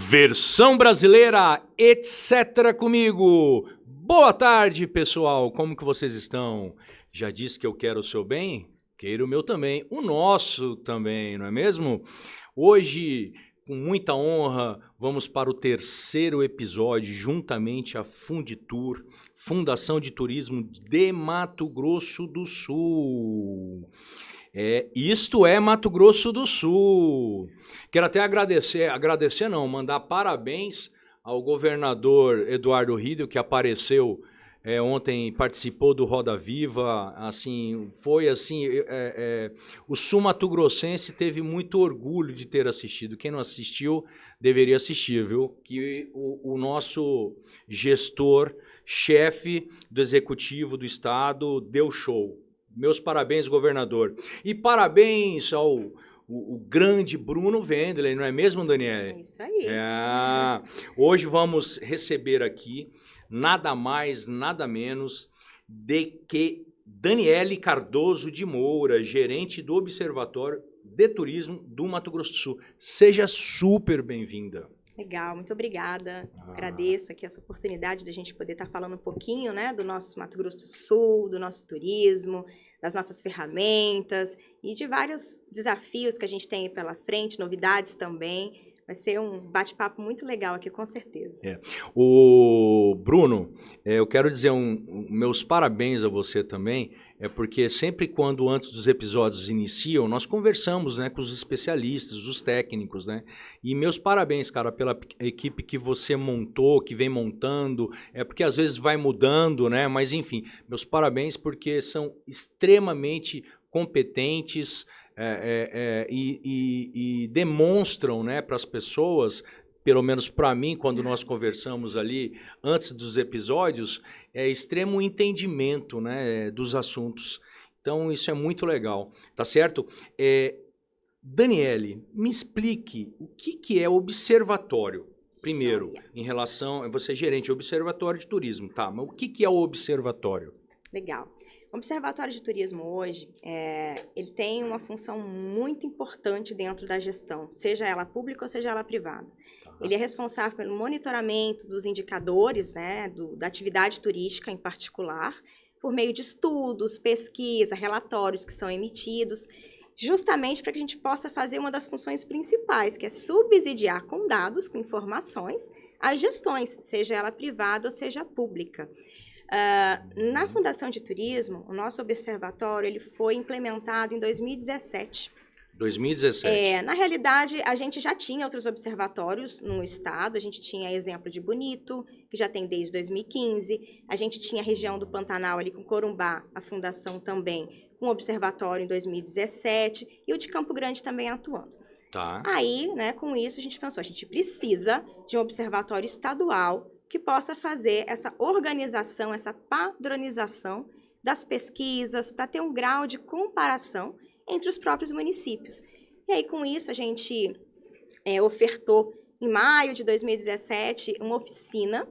Versão brasileira, etc. comigo. Boa tarde, pessoal. Como que vocês estão? Já disse que eu quero o seu bem? Queiro o meu também. O nosso também, não é mesmo? Hoje, com muita honra, vamos para o terceiro episódio, juntamente à Funditur, Fundação de Turismo de Mato Grosso do Sul. Isto é Mato Grosso do Sul. Quero até mandar parabéns ao governador Eduardo Riedel, que apareceu ontem, participou do Roda Viva. Assim, foi assim, o sul mato-grossense teve muito orgulho de ter assistido. Quem não assistiu, deveria assistir, viu? Que o nosso gestor, chefe do executivo do estado, deu show. Meus parabéns, governador. E parabéns ao o grande Bruno Wendler, não é mesmo, Daniele? É isso aí. Hoje vamos receber aqui nada mais, nada menos de que Daniele Cardoso de Moura, gerente do Observatório de Turismo do Mato Grosso do Sul. Seja super bem-vinda. Legal, muito obrigada. Agradeço aqui essa oportunidade de a gente poder estar falando um pouquinho, né, do nosso Mato Grosso do Sul, do nosso turismo, das nossas ferramentas e de vários desafios que a gente tem aí pela frente, novidades também. Vai ser um bate-papo muito legal aqui, com certeza. O Bruno, eu quero dizer meus parabéns a você também, porque sempre quando antes dos episódios iniciam, nós conversamos, né, com os especialistas, os técnicos, né? E meus parabéns, cara, pela equipe que você montou, que vem montando, porque às vezes vai mudando, né? Mas enfim, meus parabéns porque são extremamente competentes, e demonstram, né, para as pessoas, pelo menos para mim, quando nós conversamos ali antes dos episódios, extremo entendimento, né, dos assuntos. Então isso é muito legal, tá certo? Daniele, me explique o que é observatório. Primeiro, em relação... Você é gerente de observatório de turismo, tá? Mas o que é o observatório? Legal. O Observatório de Turismo hoje, ele tem uma função muito importante dentro da gestão, seja ela pública ou seja ela privada. Ele é responsável pelo monitoramento dos indicadores, né, da atividade turística em particular, por meio de estudos, pesquisa, relatórios que são emitidos, justamente para que a gente possa fazer uma das funções principais, que é subsidiar com dados, com informações, as gestões, seja ela privada ou seja pública. Na Fundação de Turismo, o nosso observatório ele foi implementado em 2017. 2017. Na realidade, a gente já tinha outros observatórios no estado. A gente tinha exemplo de Bonito, que já tem desde 2015. A gente tinha a região do Pantanal ali com Corumbá, a fundação também, com observatório em 2017. E o de Campo Grande também atuando. Tá. Aí, né, com isso, a gente pensou, a gente precisa de um observatório estadual que possa fazer essa organização, essa padronização das pesquisas, para ter um grau de comparação entre os próprios municípios. E aí, com isso, a gente ofertou, em maio de 2017, uma oficina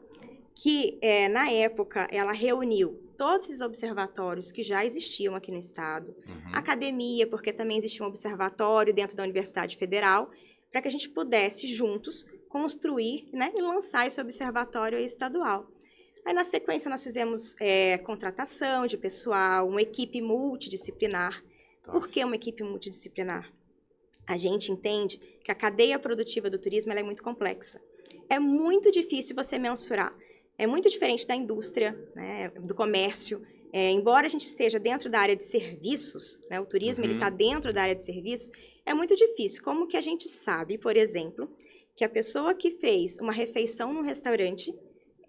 que, na época, ela reuniu todos esses observatórios que já existiam aqui no estado, academia, porque também existia um observatório dentro da Universidade Federal, para que a gente pudesse, juntos, construir, né, e lançar esse observatório estadual. Aí, na sequência, nós fizemos contratação de pessoal, uma equipe multidisciplinar. Por que uma equipe multidisciplinar? A gente entende que a cadeia produtiva do turismo ela é muito complexa. É muito difícil você mensurar. É muito diferente da indústria, né, do comércio. Embora a gente esteja dentro da área de serviços, né, o turismo ele está dentro da área de serviços, é muito difícil. Como que a gente sabe, por exemplo, que a pessoa que fez uma refeição num restaurante,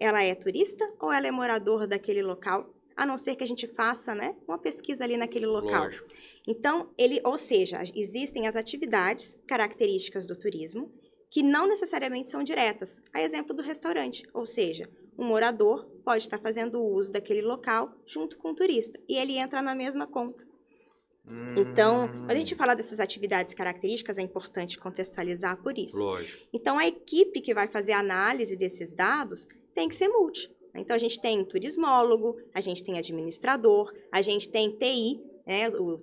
ela é turista ou ela é morador daquele local, a não ser que a gente faça, né, uma pesquisa ali naquele local. Lógico. Então, ou seja, existem as atividades características do turismo que não necessariamente são diretas. A exemplo do restaurante, ou seja, um morador pode estar fazendo uso daquele local junto com o turista e ele entra na mesma conta. Então, quando a gente fala dessas atividades características, é importante contextualizar por isso. Lógico. Então, a equipe que vai fazer a análise desses dados tem que ser multi. Então, a gente tem turismólogo, a gente tem administrador, a gente tem TI, né, o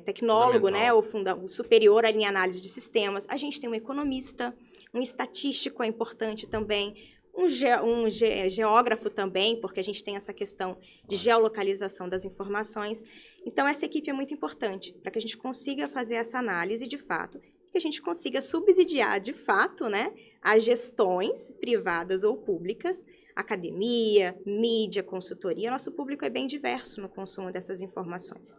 tecnólogo, né, o superior ali em análise de sistemas, a gente tem um economista, Um estatístico é importante também. Um geógrafo também, porque a gente tem essa questão de geolocalização das informações. Então, essa equipe é muito importante para que a gente consiga fazer essa análise de fato, que a gente consiga subsidiar de fato, né, as gestões privadas ou públicas, academia, mídia, consultoria. Nosso público é bem diverso no consumo dessas informações.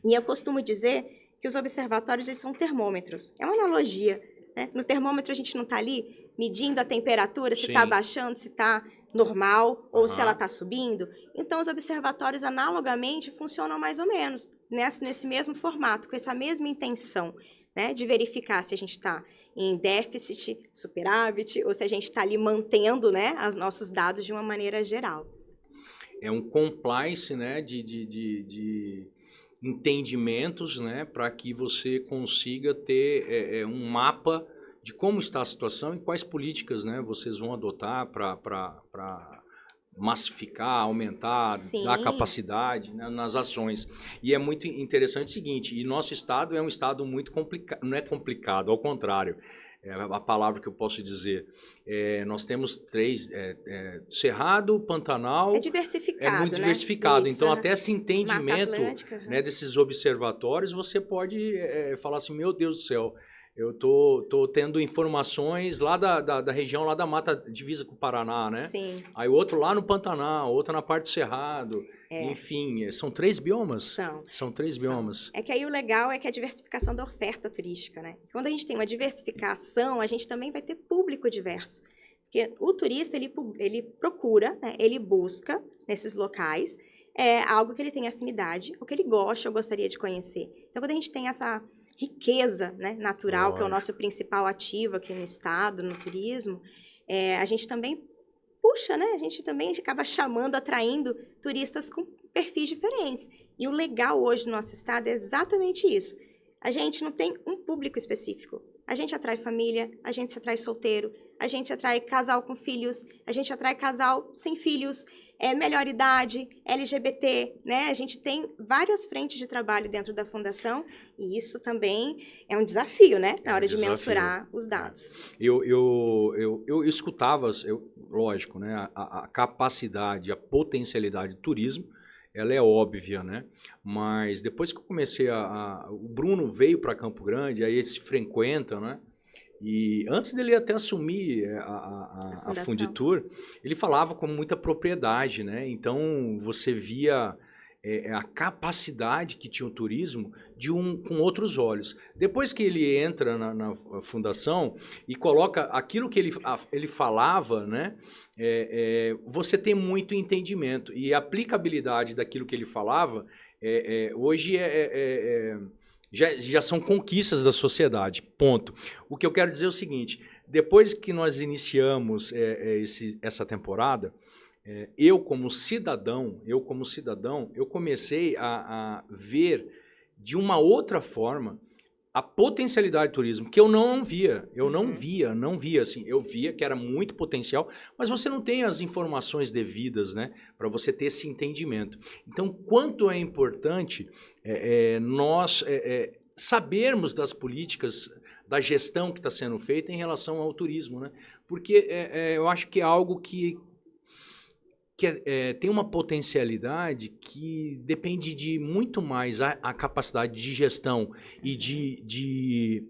E eu costumo dizer que os observatórios eles são termômetros. É uma analogia, né? No termômetro a gente não está ali medindo a temperatura, se está baixando, se está normal ou se ela está subindo. Então, os observatórios, analogamente, funcionam mais ou menos nesse mesmo formato, com essa mesma intenção, né, de verificar se a gente está em déficit, superávit, ou se a gente está ali mantendo, né, os nossos dados de uma maneira geral. É um compliance, né, de entendimentos, né, para que você consiga ter um mapa de como está a situação e quais políticas, né, vocês vão adotar para massificar, aumentar, dar capacidade, né, nas ações. E é muito interessante o seguinte, e nosso estado é um estado muito complicado, não é complicado, ao contrário, é a palavra que eu posso dizer. Nós temos 3, Cerrado, Pantanal... É diversificado, É muito diversificado, né? então Isso, até esse entendimento, né, né? desses observatórios, você pode falar assim, meu Deus do céu, eu tô tendo informações lá da região, lá da Mata Divisa com o Paraná, né? Sim. Aí outro lá no Pantanal, outro na parte do Cerrado. Enfim, são 3 biomas? São 3 biomas. É que aí o legal é que a diversificação da oferta turística, né? Quando a gente tem uma diversificação, a gente também vai ter público diverso. Porque o turista, ele procura, né? Ele busca nesses locais algo que ele tem afinidade, o que ele gosta ou gostaria de conhecer. Então, quando a gente tem essa riqueza, né, natural, que é o nosso principal ativo aqui no estado, no turismo, a gente também puxa, né? A gente acaba chamando, atraindo turistas com perfis diferentes. E o legal hoje no nosso estado é exatamente isso. A gente não tem um público específico. A gente atrai família, a gente atrai solteiro, a gente atrai casal com filhos, a gente atrai casal sem filhos, melhor idade, LGBT, né? A gente tem várias frentes de trabalho dentro da fundação e isso também é um desafio, né? Na hora de mensurar os dados. Eu escutava, lógico, né? A capacidade, a potencialidade do turismo, ela é óbvia, né? Mas depois que eu comecei o Bruno veio para Campo Grande, aí eles se frequentam, né? E antes dele até assumir a Funditur, ele falava com muita propriedade, né? Então você via a capacidade que tinha o turismo com outros olhos. Depois que ele entra na fundação e coloca aquilo que ele falava, né? Você tem muito entendimento e a aplicabilidade daquilo que ele falava hoje já são conquistas da sociedade, ponto. O que eu quero dizer é o seguinte, depois que nós iniciamos essa temporada, eu como cidadão, eu comecei a ver de uma outra forma a potencialidade do turismo, que eu não via, assim, eu via que era muito potencial, mas você não tem as informações devidas, né, para você ter esse entendimento. Então, quanto é importante nós sabermos das políticas, da gestão que está sendo feita em relação ao turismo, né, porque eu acho que é algo que tem uma potencialidade que depende de muito mais a capacidade de gestão e de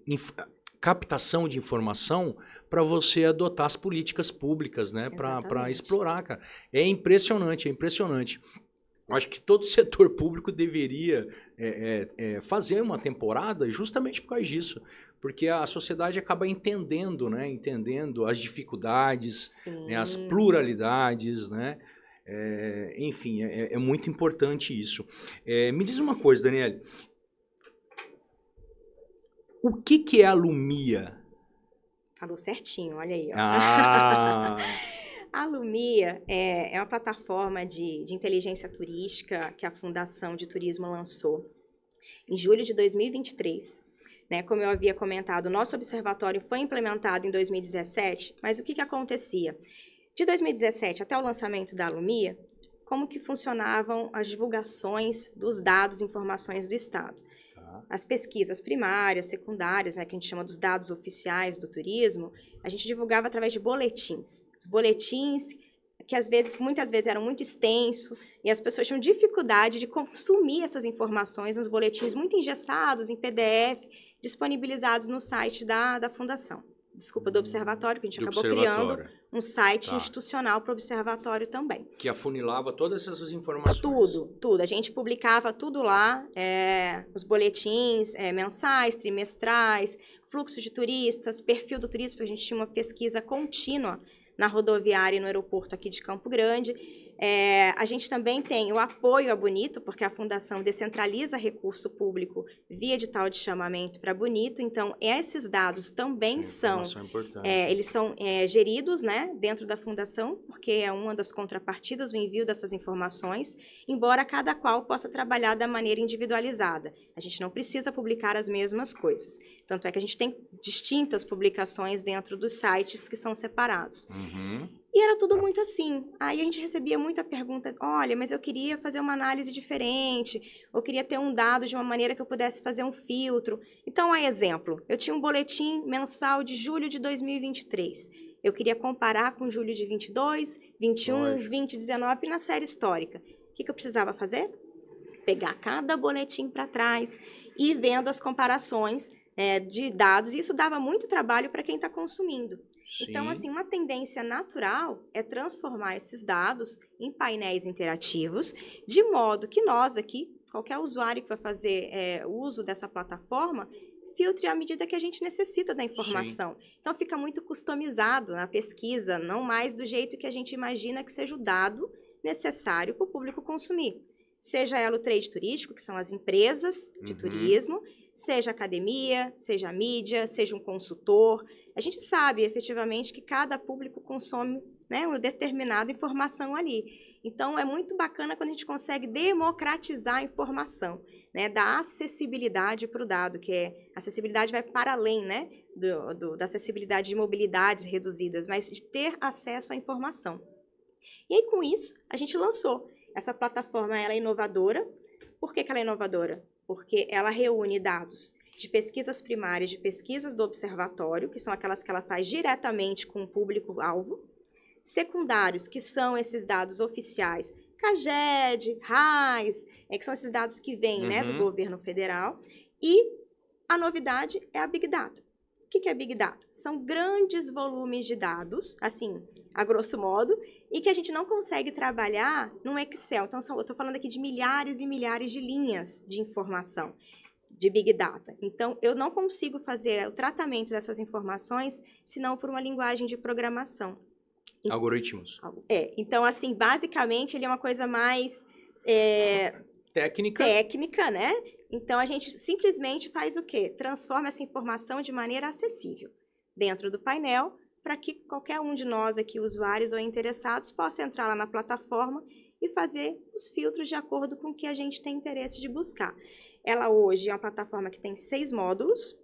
captação de informação para você adotar as políticas públicas, né, para explorar, cara. É impressionante, é impressionante. Eu acho que todo setor público deveria fazer uma temporada justamente por causa disso, porque a sociedade acaba entendendo, né, entendendo as dificuldades, né, as pluralidades, né, enfim, é muito importante isso. Me diz uma coisa, Daniele, o que é a Lumia? Falou certinho, olha aí. Ó. A Lumia é uma plataforma de inteligência turística que a Fundação de Turismo lançou em julho de 2023. Né? Como eu havia comentado, o nosso observatório foi implementado em 2017, mas o que acontecia? De 2017 até o lançamento da Lumia, como que funcionavam as divulgações dos dados e informações do Estado? As pesquisas primárias, secundárias, né, que a gente chama dos dados oficiais do turismo, a gente divulgava através de boletins. Os boletins que muitas vezes eram muito extensos e as pessoas tinham dificuldade de consumir essas informações nos boletins muito engessados, em PDF, disponibilizados no site da Fundação. Desculpa, do Observatório, que a gente acabou criando um site institucional para o Observatório também. Que afunilava todas essas informações. Tudo. A gente publicava tudo lá, os boletins mensais, trimestrais, fluxo de turistas, perfil do turista, porque a gente tinha uma pesquisa contínua na rodoviária e no aeroporto aqui de Campo Grande. A gente também tem o apoio à Bonito, porque a Fundação descentraliza recurso público via edital de chamamento para Bonito. Então, esses dados também eles são geridos, né, dentro da Fundação, porque é uma das contrapartidas o envio dessas informações, embora cada qual possa trabalhar da maneira individualizada. A gente não precisa publicar as mesmas coisas. Tanto é que a gente tem distintas publicações dentro dos sites que são separados. E era tudo muito assim. Aí a gente recebia muita pergunta, olha, mas eu queria fazer uma análise diferente, ou queria ter um dado de uma maneira que eu pudesse fazer um filtro. Então, a exemplo, eu tinha um boletim mensal de julho de 2023. Eu queria comparar com julho de 22, 21, 20, 19 na série histórica. O que eu precisava fazer? Pegar cada boletim para trás e vendo as comparações de dados. E isso dava muito trabalho para quem está consumindo. Sim. Então, assim, uma tendência natural é transformar esses dados em painéis interativos, de modo que nós aqui, qualquer usuário que vai fazer uso dessa plataforma, filtre à medida que a gente necessita da informação. Sim. Então, fica muito customizado na pesquisa, não mais do jeito que a gente imagina que seja o dado necessário para o público consumir. Seja ela o trade turístico, que são as empresas de turismo, seja a academia, seja a mídia, seja um consultor. A gente sabe, efetivamente, que cada público consome, né, uma determinada informação ali. Então, é muito bacana quando a gente consegue democratizar a informação, né, da acessibilidade para o dado, que a acessibilidade vai para além, né, da acessibilidade de mobilidades reduzidas, mas de ter acesso à informação. E aí, com isso, a gente lançou. Essa plataforma, ela é inovadora. Por que ela é inovadora? Porque ela reúne dados de pesquisas primárias, de pesquisas do observatório, que são aquelas que ela faz diretamente com o público-alvo, secundários, que são esses dados oficiais, CAGED, RAIS, que são esses dados que vêm, né, do governo federal, e a novidade é a Big Data. O que é Big Data? São grandes volumes de dados, assim, a grosso modo, e que a gente não consegue trabalhar no Excel. Então, eu estou falando aqui de milhares e milhares de linhas de informação, de Big Data. Então, eu não consigo fazer o tratamento dessas informações, senão por uma linguagem de programação. Algoritmos. Então, assim, basicamente, ele é uma coisa mais... Técnica, né? Então, a gente simplesmente faz o quê? Transforma essa informação de maneira acessível dentro do painel, para que qualquer um de nós aqui, usuários ou interessados, possa entrar lá na plataforma e fazer os filtros de acordo com o que a gente tem interesse de buscar. Ela hoje é uma plataforma que tem 6 módulos.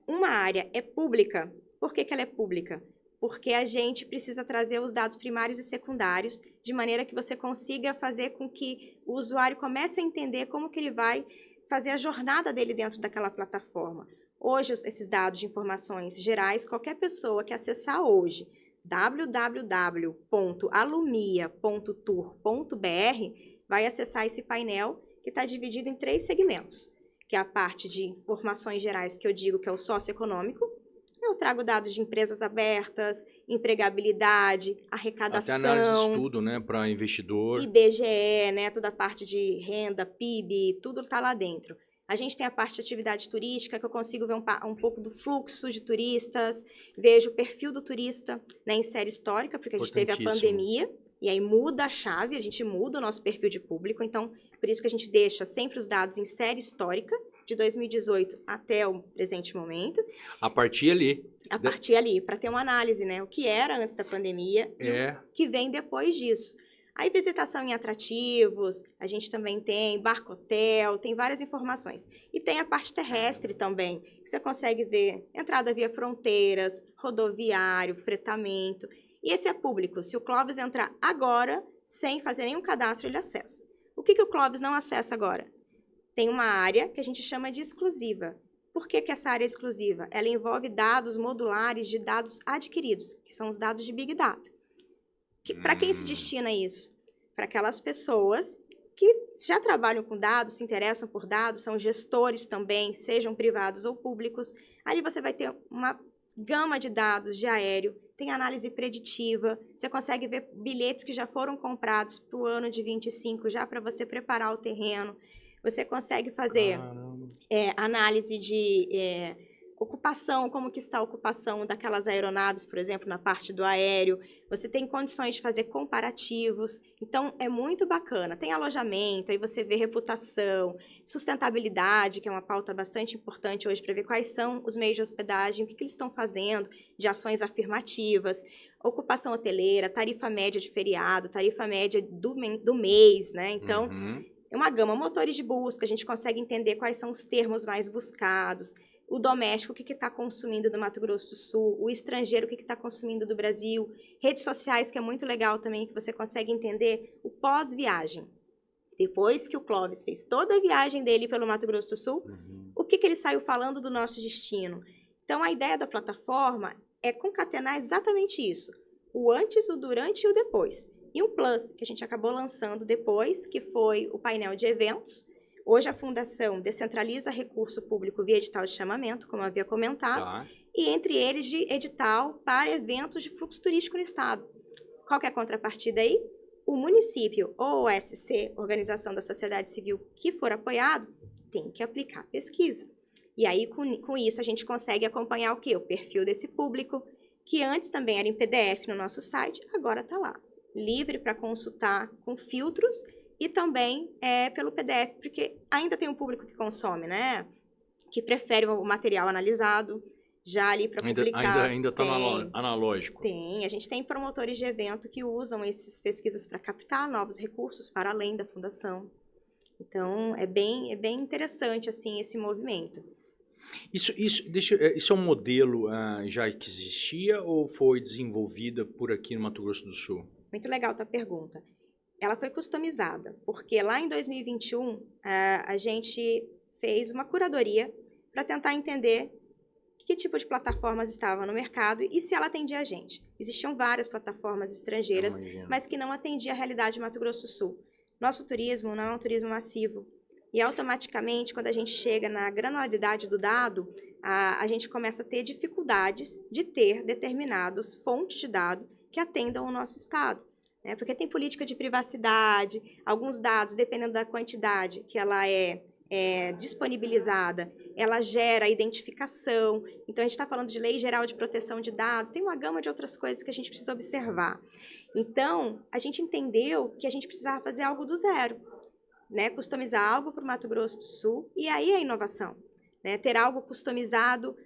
Uma área é pública. Por que ela é pública? Porque a gente precisa trazer os dados primários e secundários, de maneira que você consiga fazer com que o usuário comece a entender como que ele vai fazer a jornada dele dentro daquela plataforma. Hoje, esses dados de informações gerais, qualquer pessoa que acessar hoje www.alumia.tour.br vai acessar esse painel que está dividido em 3 segmentos, que é a parte de informações gerais, que eu digo que é o socioeconômico. Eu trago dados de empresas abertas, empregabilidade, arrecadação. Até análise de estudo, né, para investidor. IBGE, né, toda a parte de renda, PIB, tudo está lá dentro. A gente tem a parte de atividade turística, que eu consigo ver um pouco do fluxo de turistas, vejo o perfil do turista, né, em série histórica, porque a gente teve a pandemia, e aí muda a chave, a gente muda o nosso perfil de público, então, por isso que a gente deixa sempre os dados em série histórica, de 2018 até o presente momento. A partir ali. Para ter uma análise, né, o que era antes da pandemia e o que vem depois disso. Aí, visitação em atrativos, a gente também tem barco-hotel, tem várias informações. E tem a parte terrestre também, que você consegue ver entrada via fronteiras, rodoviário, fretamento. E esse é público. Se o Clóvis entrar agora, sem fazer nenhum cadastro, ele acessa. O que o Clóvis não acessa agora? tem uma área que a gente chama de exclusiva. Por que essa área é exclusiva? Ela envolve dados modulares de dados adquiridos, que são os dados de Big Data. Para quem se destina isso? Para aquelas pessoas que já trabalham com dados, se interessam por dados, são gestores também, sejam privados ou públicos. Ali você vai ter uma gama de dados de aéreo, tem análise preditiva, você consegue ver bilhetes que já foram comprados para o ano de 25, já para você preparar o terreno. Você consegue fazer análise de ocupação, como que está a ocupação daquelas aeronaves, por exemplo, na parte do aéreo. Você tem condições de fazer comparativos. Então, é muito bacana. Tem alojamento, aí você vê reputação, sustentabilidade, que é uma pauta bastante importante hoje para ver quais são os meios de hospedagem, o que eles estão fazendo de ações afirmativas, ocupação hoteleira, tarifa média de feriado, tarifa média do mês, né? Então, é uma gama. Motores de busca, a gente consegue entender quais são os termos mais buscados. O doméstico, o que está consumindo do Mato Grosso do Sul, o estrangeiro, o que está consumindo do Brasil, redes sociais, que é muito legal também, que você consegue entender o pós-viagem. Depois que o Clóvis fez toda a viagem dele pelo Mato Grosso do Sul, o que ele saiu falando do nosso destino. Então, a ideia da plataforma é concatenar exatamente isso, o antes, o durante e o depois. E um plus, que a gente acabou lançando depois, que foi o painel de eventos. Hoje a Fundação descentraliza recurso público via edital de chamamento, como eu havia comentado, e entre eles de edital para eventos de fluxo turístico no estado. Qual que é a contrapartida aí? O município ou OSC, Organização da Sociedade Civil, que for apoiado, tem que aplicar pesquisa. E aí, com isso, a gente consegue acompanhar o quê? O perfil desse público, que antes também era em PDF no nosso site, agora está lá, livre para consultar com filtros, e também pelo PDF, porque ainda tem um público que consome, né? Que prefere o material analisado, já ali para publicar. Ainda está analógico. Tem. A gente tem promotores de evento que usam essas pesquisas para captar novos recursos para além da fundação. Então, é bem interessante, assim, esse movimento. Isso é um modelo já que existia ou foi desenvolvida por aqui no Mato Grosso do Sul? Muito legal a tua pergunta. Ela foi customizada, porque lá em 2021, a gente fez uma curadoria para tentar entender que tipo de plataformas estavam no mercado e se ela atendia a gente. Existiam várias plataformas estrangeiras, mas que não atendiam a realidade de Mato Grosso do Sul. Nosso turismo não é um turismo massivo. E automaticamente, quando a gente chega na granularidade do dado, a gente começa a ter dificuldades de ter determinadas fontes de dado que atendam o nosso estado. Porque tem política de privacidade, alguns dados, dependendo da quantidade que ela é disponibilizada, ela gera identificação. Então, a gente está falando de Lei Geral de Proteção de Dados, tem uma gama de outras coisas que a gente precisa observar. Então, a gente entendeu que a gente precisava fazer algo do zero, customizar algo para o Mato Grosso do Sul, e aí a inovação. Ter algo customizado,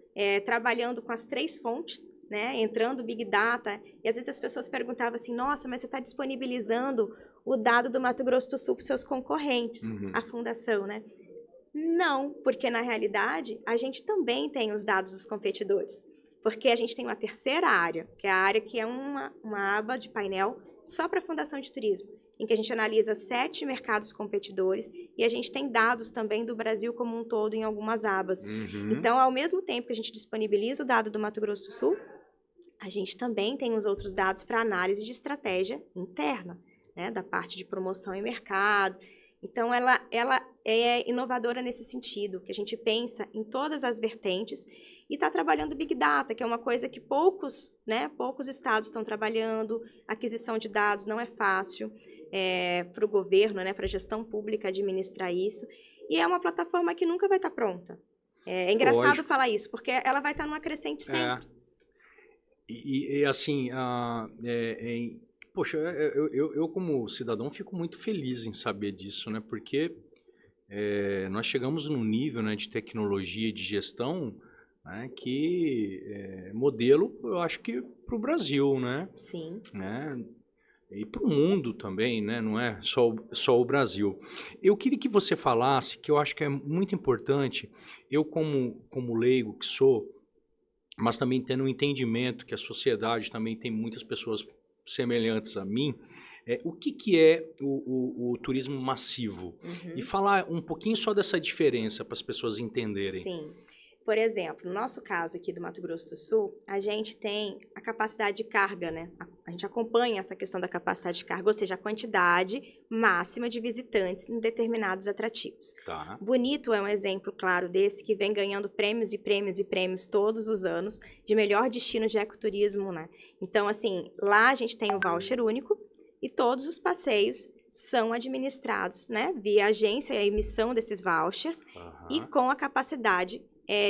trabalhando com as 3 fontes, entrando Big Data, e às vezes as pessoas perguntavam assim, nossa, mas você está disponibilizando o dado do Mato Grosso do Sul para os seus concorrentes, a fundação, Não, porque na realidade a gente também tem os dados dos competidores, porque a gente tem uma terceira área, que é a área que é uma aba de painel só para a Fundação de Turismo, em que a gente analisa 7 mercados competidores e a gente tem dados também do Brasil como um todo em algumas abas. Então, ao mesmo tempo que a gente disponibiliza o dado do Mato Grosso do Sul, a gente também tem os outros dados para análise de estratégia interna, da parte de promoção e mercado. Então, ela é inovadora nesse sentido, que a gente pensa em todas as vertentes e está trabalhando Big Data, que é uma coisa que poucos estados estão trabalhando. Aquisição de dados não é fácil para o governo, para a gestão pública administrar isso. E é uma plataforma que nunca vai estar pronta. É engraçado falar isso, porque ela vai estar numa crescente sempre. E assim, poxa, eu como cidadão fico muito feliz em saber disso, porque nós chegamos num nível de tecnologia e de gestão que modelo, eu acho que para o Brasil, Sim. E para o mundo também, não é só o Brasil. Eu queria que você falasse, que eu acho que é muito importante, eu como leigo que sou, mas também tendo um entendimento que a sociedade também tem muitas pessoas semelhantes a mim, o que é o turismo massivo? E falar um pouquinho só dessa diferença para as pessoas entenderem. Sim. Por exemplo, no nosso caso aqui do Mato Grosso do Sul, a gente tem a capacidade de carga, né? A gente acompanha essa questão da capacidade de carga, ou seja, a quantidade máxima de visitantes em determinados atrativos. Tá. Bonito é um exemplo claro desse, que vem ganhando prêmios e prêmios e prêmios todos os anos de melhor destino de ecoturismo, né? Então, assim, lá a gente tem o voucher único e todos os passeios são administrados, né, via agência e a emissão desses vouchers e com a capacidade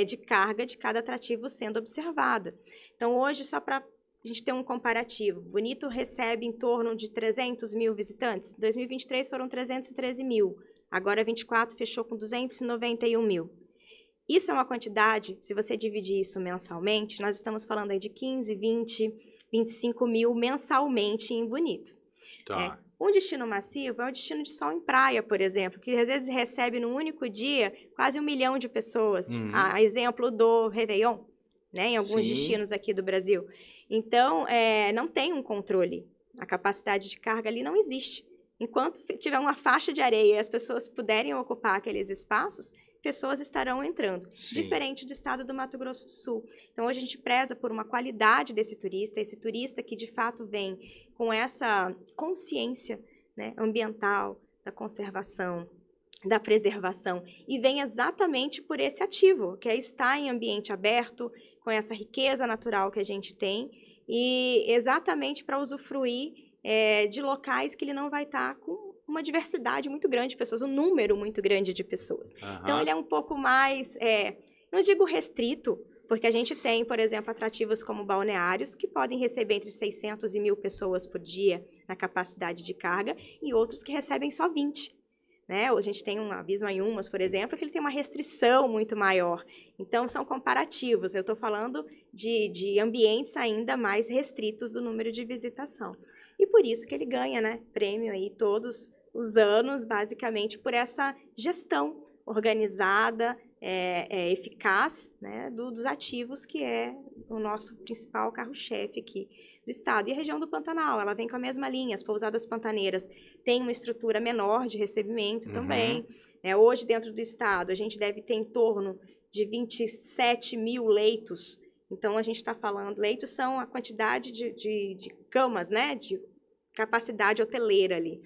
de carga de cada atrativo sendo observada. Então, hoje, só para a gente ter um comparativo, Bonito recebe em torno de 300 mil visitantes. Em 2023 foram 313 mil. Agora, 24 fechou com 291 mil. Isso é uma quantidade, se você dividir isso mensalmente, nós estamos falando aí de 15, 20, 25 mil mensalmente em Bonito. Tá. Um destino massivo é o destino de sol em praia, por exemplo, que às vezes recebe num único dia quase 1 milhão de pessoas. A exemplo do Réveillon, né, em alguns destinos aqui do Brasil. Então, não tem um controle. A capacidade de carga ali não existe. Enquanto tiver uma faixa de areia e as pessoas puderem ocupar aqueles espaços, pessoas estarão entrando. Sim. Diferente do estado do Mato Grosso do Sul. Então, hoje a gente preza por uma qualidade desse turista, esse turista que de fato vem com essa consciência, né, ambiental, da conservação, da preservação, e vem exatamente por esse ativo, que é estar em ambiente aberto, com essa riqueza natural que a gente tem, e exatamente para usufruir de locais que ele não vai estar com uma diversidade muito grande de pessoas, um número muito grande de pessoas. Então, ele é um pouco mais, não digo restrito, porque a gente tem, por exemplo, atrativos como balneários, que podem receber entre 600 e 1.000 pessoas por dia na capacidade de carga, e outros que recebem só 20. Né? A gente tem um aviso em Umas, por exemplo, que ele tem uma restrição muito maior. Então, são comparativos. Eu estou falando de ambientes ainda mais restritos do número de visitação. E por isso que ele ganha, né, prêmio aí todos os anos, basicamente, por essa gestão organizada, eficaz, né, dos ativos, que é o nosso principal carro-chefe aqui do estado. E a região do Pantanal, ela vem com a mesma linha. As pousadas pantaneiras têm uma estrutura menor de recebimento também. Hoje, dentro do estado, a gente deve ter em torno de 27 mil leitos. Então, a gente está falando, leitos são a quantidade de camas, né, de capacidade hoteleira ali.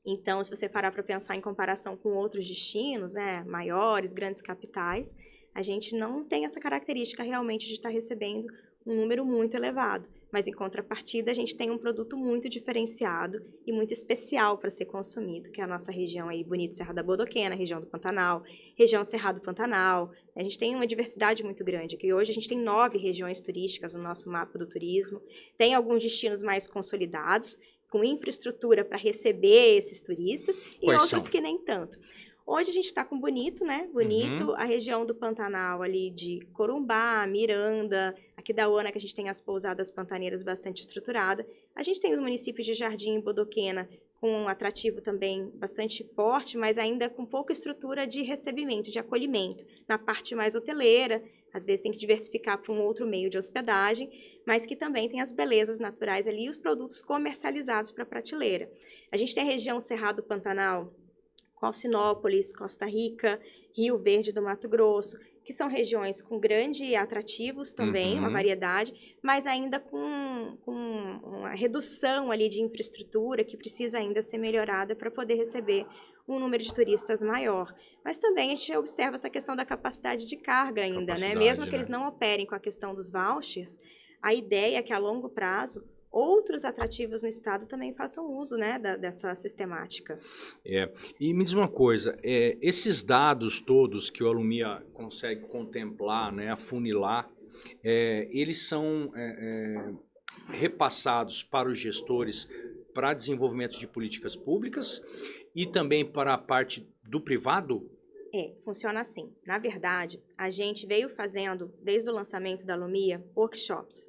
Então, se você parar para pensar em comparação com outros destinos, né, maiores, grandes capitais, a gente não tem essa característica realmente de estar recebendo um número muito elevado. Mas, em contrapartida, a gente tem um produto muito diferenciado e muito especial para ser consumido, que é a nossa região aí, Bonito Serra da Bodoquena, região do Pantanal, região Cerrado Pantanal. A gente tem uma diversidade muito grande, que hoje a gente tem 9 regiões turísticas no nosso mapa do turismo. Tem alguns destinos mais consolidados, com infraestrutura para receber esses turistas, e outros que nem tanto. Hoje a gente está com Bonito, né? Bonito, a região do Pantanal ali de Corumbá, Miranda, aqui da Uana, que a gente tem as pousadas pantaneiras bastante estruturadas. A gente tem os municípios de Jardim e Bodoquena, com um atrativo também bastante forte, mas ainda com pouca estrutura de recebimento, de acolhimento. Na parte mais hoteleira, às vezes tem que diversificar para um outro meio de hospedagem, mas que também tem as belezas naturais ali e os produtos comercializados para a prateleira. A gente tem a região Cerrado Pantanal, com Alcinópolis, Costa Rica, Rio Verde do Mato Grosso, que são regiões com grandes atrativos também, uma variedade, mas ainda com uma redução ali de infraestrutura que precisa ainda ser melhorada para poder receber um número de turistas maior. Mas também a gente observa essa questão da capacidade de carga ainda, né? Mesmo que eles não operem com a questão dos vouchers, a ideia é que a longo prazo outros atrativos no estado também façam uso, né, dessa sistemática. E me diz uma coisa, esses dados todos que o Alumia consegue contemplar, né, afunilar, eles são repassados para os gestores para desenvolvimento de políticas públicas e também para a parte do privado? Funciona assim. Na verdade, a gente veio fazendo, desde o lançamento da Alumia, workshops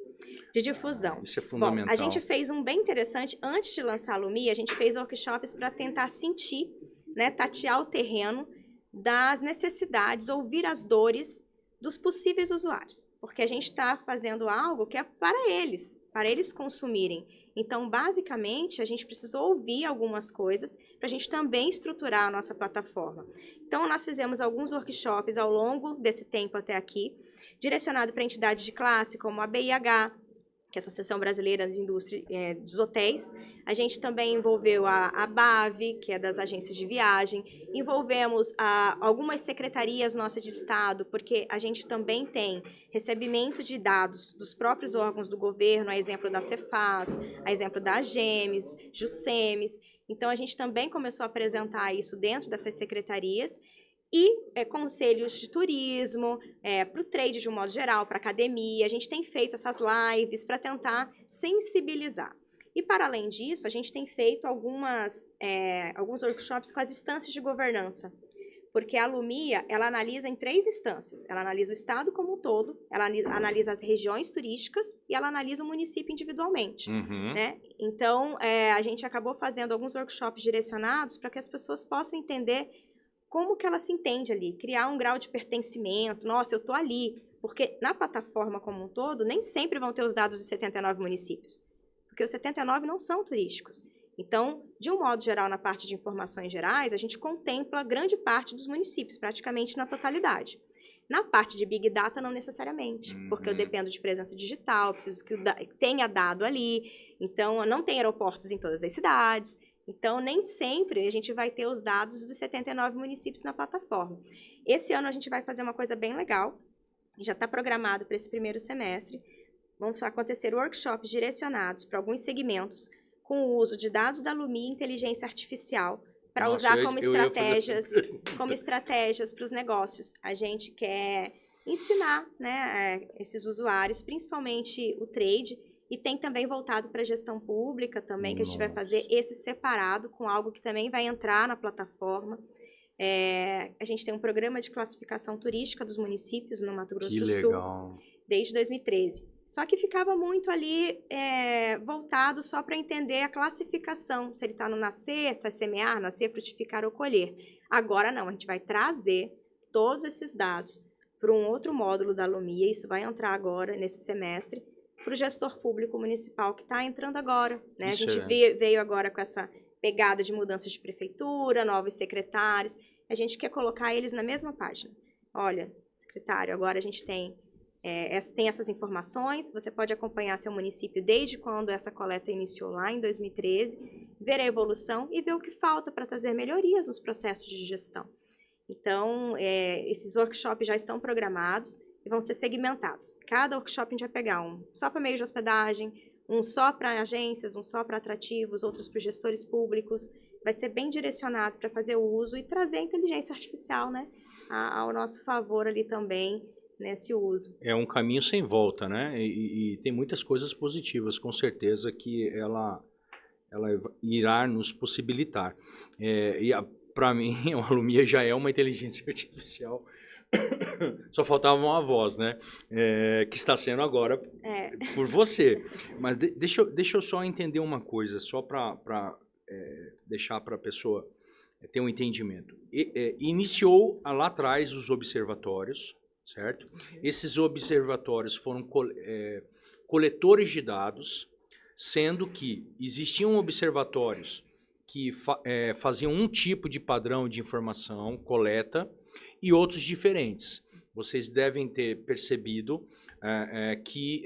de difusão. Isso é fundamental. Bom, a gente fez um bem interessante, antes de lançar a Alumia, a gente fez workshops para tentar sentir, né, tatear o terreno das necessidades, ouvir as dores dos possíveis usuários. Porque a gente está fazendo algo que é para eles. para eles consumirem. Então, basicamente, a gente precisou ouvir algumas coisas para a gente também estruturar a nossa plataforma. Então, nós fizemos alguns workshops ao longo desse tempo até aqui, direcionado para entidades de classe, como a BIH, que é a Associação Brasileira de Indústria dos Hotéis. A gente também envolveu a BAV, que é das agências de viagem. Envolvemos algumas secretarias nossas de Estado, porque a gente também tem recebimento de dados dos próprios órgãos do governo, a exemplo da Cefaz, a exemplo da AGEMES, Juscemes. Então, a gente também começou a apresentar isso dentro dessas secretarias. E conselhos de turismo, para o trade de um modo geral, para a academia. A gente tem feito essas lives para tentar sensibilizar. E, para além disso, a gente tem feito alguns workshops com as instâncias de governança. Porque a Lumia, ela analisa em 3 instâncias. Ela analisa o estado como um todo, ela analisa as regiões turísticas e ela analisa o município individualmente. Né? Então, a gente acabou fazendo alguns workshops direcionados para que as pessoas possam entender como que ela se entende ali, criar um grau de pertencimento, nossa, eu estou ali, porque na plataforma como um todo, nem sempre vão ter os dados de 79 municípios, porque os 79 não são turísticos. Então, de um modo geral, na parte de informações gerais, a gente contempla grande parte dos municípios, praticamente na totalidade. Na parte de Big Data, não necessariamente, porque eu dependo de presença digital, preciso que tenha dado ali, então não tem aeroportos em todas as cidades. Então, nem sempre a gente vai ter os dados dos 79 municípios na plataforma. Esse ano a gente vai fazer uma coisa bem legal, já está programado para esse primeiro semestre. Vão acontecer workshops direcionados para alguns segmentos com o uso de dados da Lumi e inteligência artificial para usar como estratégias para os negócios. A gente quer ensinar, né, esses usuários, principalmente o trade, e tem também voltado para a gestão pública também, que a gente vai fazer esse separado com algo que também vai entrar na plataforma. A gente tem um programa de classificação turística dos municípios no Mato Grosso do Sul desde 2013. Só que ficava muito ali voltado só para entender a classificação, se ele está no nascer, se é semear, nascer, frutificar ou colher. Agora não, a gente vai trazer todos esses dados para um outro módulo da Lumia, isso vai entrar agora nesse semestre, para o gestor público municipal que está entrando agora. Né? A gente veio agora com essa pegada de mudanças de prefeitura, novos secretários. A gente quer colocar eles na mesma página. Olha, secretário, agora a gente tem essas informações, você pode acompanhar seu município desde quando essa coleta iniciou lá em 2013, ver a evolução e ver o que falta para trazer melhorias nos processos de gestão. Então, esses workshops já estão programados e vão ser segmentados. Cada workshop a gente vai pegar um só para meio de hospedagem, um só para agências, um só para atrativos, outros para gestores públicos. Vai ser bem direcionado para fazer o uso e trazer a inteligência artificial, né, ao nosso favor ali também nesse uso. É um caminho sem volta, né? E tem muitas coisas positivas, com certeza, que ela irá nos possibilitar. Para mim, a Lumia já é uma inteligência artificial. Só faltava uma voz, né? Que está sendo agora por você. Mas deixa eu só entender uma coisa, só para deixar para a pessoa ter um entendimento. Iniciou lá atrás os observatórios, certo? Esses observatórios foram coletores de dados, sendo que existiam observatórios que faziam um tipo de padrão de informação, coleta, e outros diferentes. Vocês devem ter percebido que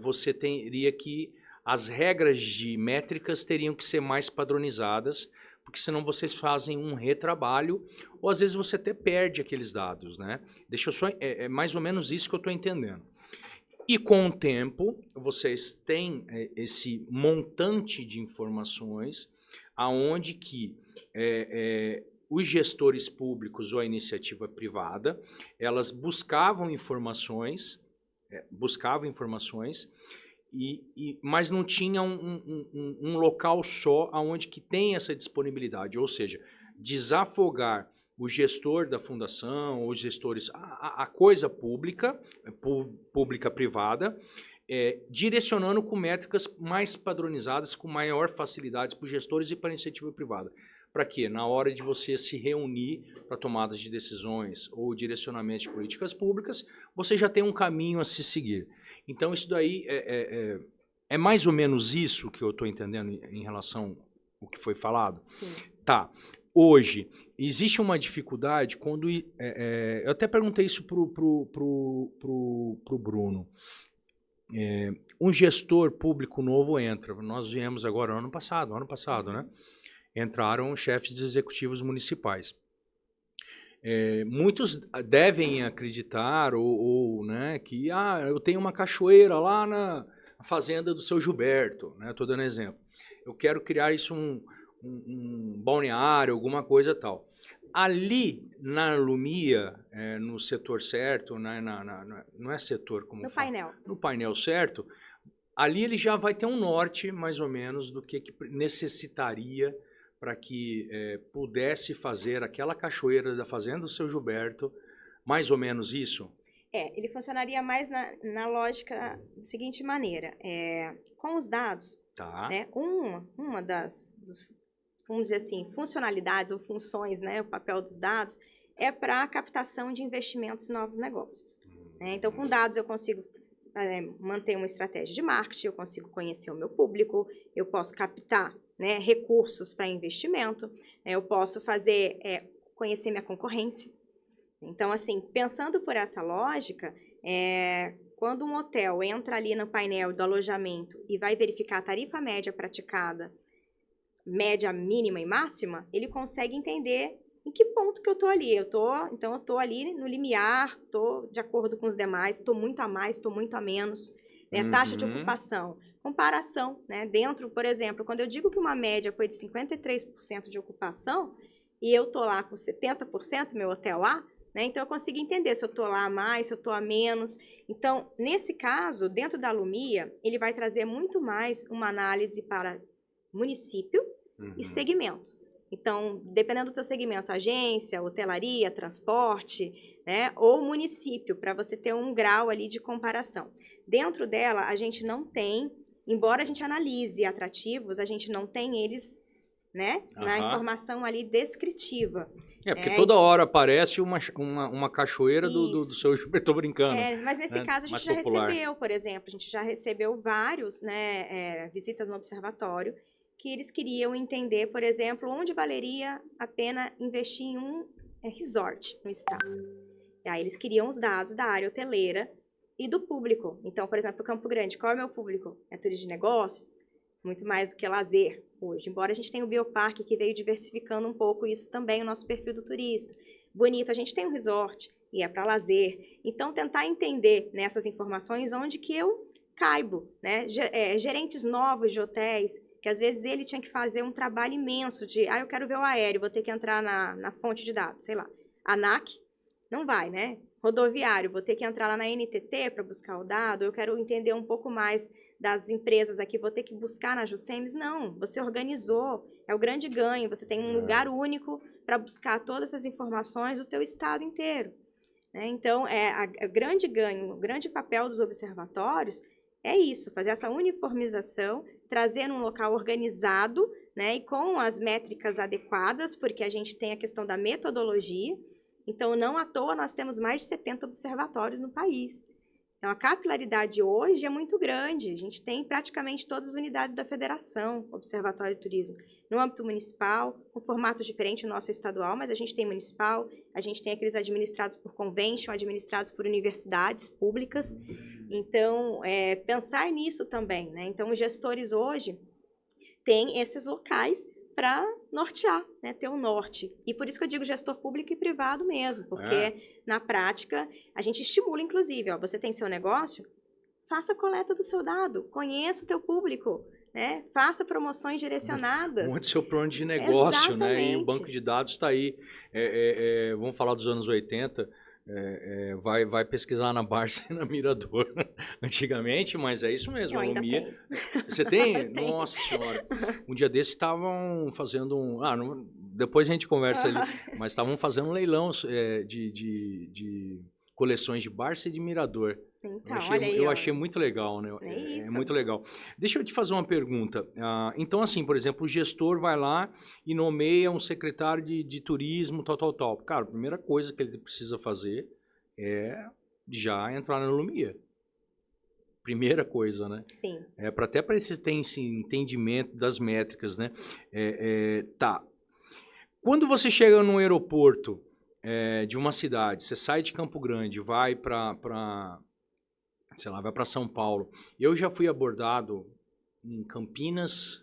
você teria que... As regras de métricas teriam que ser mais padronizadas, porque senão vocês fazem um retrabalho, ou às vezes você até perde aqueles dados, né? Deixa eu só... É mais ou menos isso que eu estou entendendo. E com o tempo, vocês têm esse montante de informações, aonde que... os gestores públicos ou a iniciativa privada, elas buscavam informações, mas não tinha um local só onde que tem essa disponibilidade, ou seja, desafogar o gestor da fundação, os gestores, a coisa pública-privada, direcionando com métricas mais padronizadas, com maior facilidade para os gestores e para a iniciativa privada. Para quê? Na hora de você se reunir para tomadas de decisões ou direcionamento de políticas públicas, você já tem um caminho a se seguir. Então, isso daí É mais ou menos isso que eu estou entendendo em relação ao que foi falado? Sim. Tá. Hoje, existe uma dificuldade quando... eu até perguntei isso pro Bruno. Um gestor público novo entra. Nós viemos agora ano passado, né? Entraram chefes executivos municipais. Muitos devem acreditar né, que eu tenho uma cachoeira lá na fazenda do seu Gilberto, né? Estou dando exemplo. Eu quero criar isso um balneário, alguma coisa tal. Ali na Lumia, no setor certo, não é setor como no fala, painel. No painel certo, ali ele já vai ter um norte mais ou menos do que necessitaria para que pudesse fazer aquela cachoeira da fazenda do seu Gilberto, mais ou menos isso? Ele funcionaria mais na lógica da seguinte maneira, com os dados, tá. Né, uma vamos dizer assim, funcionalidades ou funções, né, o papel dos dados, é para a captação de investimentos em novos negócios. Né? Então, com dados eu consigo manter uma estratégia de marketing, eu consigo conhecer o meu público, eu posso captar, né, recursos para investimento, eu posso conhecer minha concorrência. Então, assim, pensando por essa lógica, quando um hotel entra ali no painel do alojamento e vai verificar a tarifa média praticada, média, mínima e máxima, ele consegue entender em que ponto que eu estou ali. Então, eu estou ali no limiar, estou de acordo com os demais, estou muito a mais, estou muito a menos. Né? Taxa de ocupação, comparação. Né? Dentro, por exemplo, quando eu digo que uma média foi de 53% de ocupação e eu estou lá com 70%, meu hotel A, né? Então, eu consigo entender se eu estou lá a mais, se eu estou a menos. Então, nesse caso, dentro da Lumia, ele vai trazer muito mais uma análise para município e segmento. Então, dependendo do teu segmento, agência, hotelaria, transporte, né, ou município, para você ter um grau ali de comparação. Dentro dela, a gente não tem, embora a gente analise atrativos, a gente não tem eles, né, na informação ali descritiva. Porque toda hora aparece uma cachoeira do seu Gilberto, tô brincando. Mas nesse caso a gente já recebeu, por exemplo, a gente já recebeu vários, né, visitas no observatório, que eles queriam entender, por exemplo, onde valeria a pena investir em um resort no estado. E aí eles queriam os dados da área hoteleira e do público. Então, por exemplo, Campo Grande, qual é o meu público? É turismo de negócios? Muito mais do que lazer hoje. Embora a gente tenha o Bioparque, que veio diversificando um pouco isso também, o nosso perfil do turista. Bonito, a gente tem um resort e é para lazer. Então, tentar entender nessas informações onde que eu caibo. Né? Gerentes novos de hotéis, que às vezes ele tinha que fazer um trabalho imenso de, eu quero ver o aéreo, vou ter que entrar na fonte de dados, sei lá. ANAC, não vai, né? Rodoviário, vou ter que entrar lá na NTT para buscar o dado, eu quero entender um pouco mais das empresas aqui, vou ter que buscar na Juscemes. Não, você organizou, é o grande ganho, você tem um lugar único para buscar todas essas informações do teu estado inteiro. Né? Então, o grande ganho, o grande papel dos observatórios é isso, fazer essa uniformização, trazer num local organizado, né, e com as métricas adequadas, porque a gente tem a questão da metodologia. Então, não à toa, nós temos mais de 70 observatórios no país. Então, a capilaridade hoje é muito grande. A gente tem praticamente todas as unidades da federação, Observatório de Turismo. No âmbito municipal, com formato diferente, o nosso é estadual, mas a gente tem municipal, a gente tem aqueles administrados por convention, administrados por universidades públicas. Então, pensar nisso também, né? Então, os gestores hoje têm esses locais para nortear, né, ter um norte. E por isso que eu digo gestor público e privado mesmo, porque na prática a gente estimula, inclusive, você tem seu negócio, faça a coleta do seu dado, conheça o teu público, né, faça promoções direcionadas. Monte seu plano de negócio, Exatamente. né, e o banco de dados está aí. Vamos falar dos anos 80, vai pesquisar na Barça e na Mirador antigamente, mas é isso mesmo. Eu ainda tenho. Você tem? Nossa senhora. Um dia desses estavam fazendo depois a gente conversa ali, mas estavam fazendo um leilão de coleções de Barça e de Mirador. Então, eu achei muito legal, né? É muito legal. Deixa eu te fazer uma pergunta. Então, assim, por exemplo, o gestor vai lá e nomeia um secretário de turismo, tal. Cara, a primeira coisa que ele precisa fazer é já entrar na Lumia. Primeira coisa, né? Sim. Até para ter esse entendimento das métricas, né? Tá. Quando você chega no aeroporto de uma cidade, você sai de Campo Grande, vai para sei lá, vai para São Paulo. Eu já fui abordado em Campinas,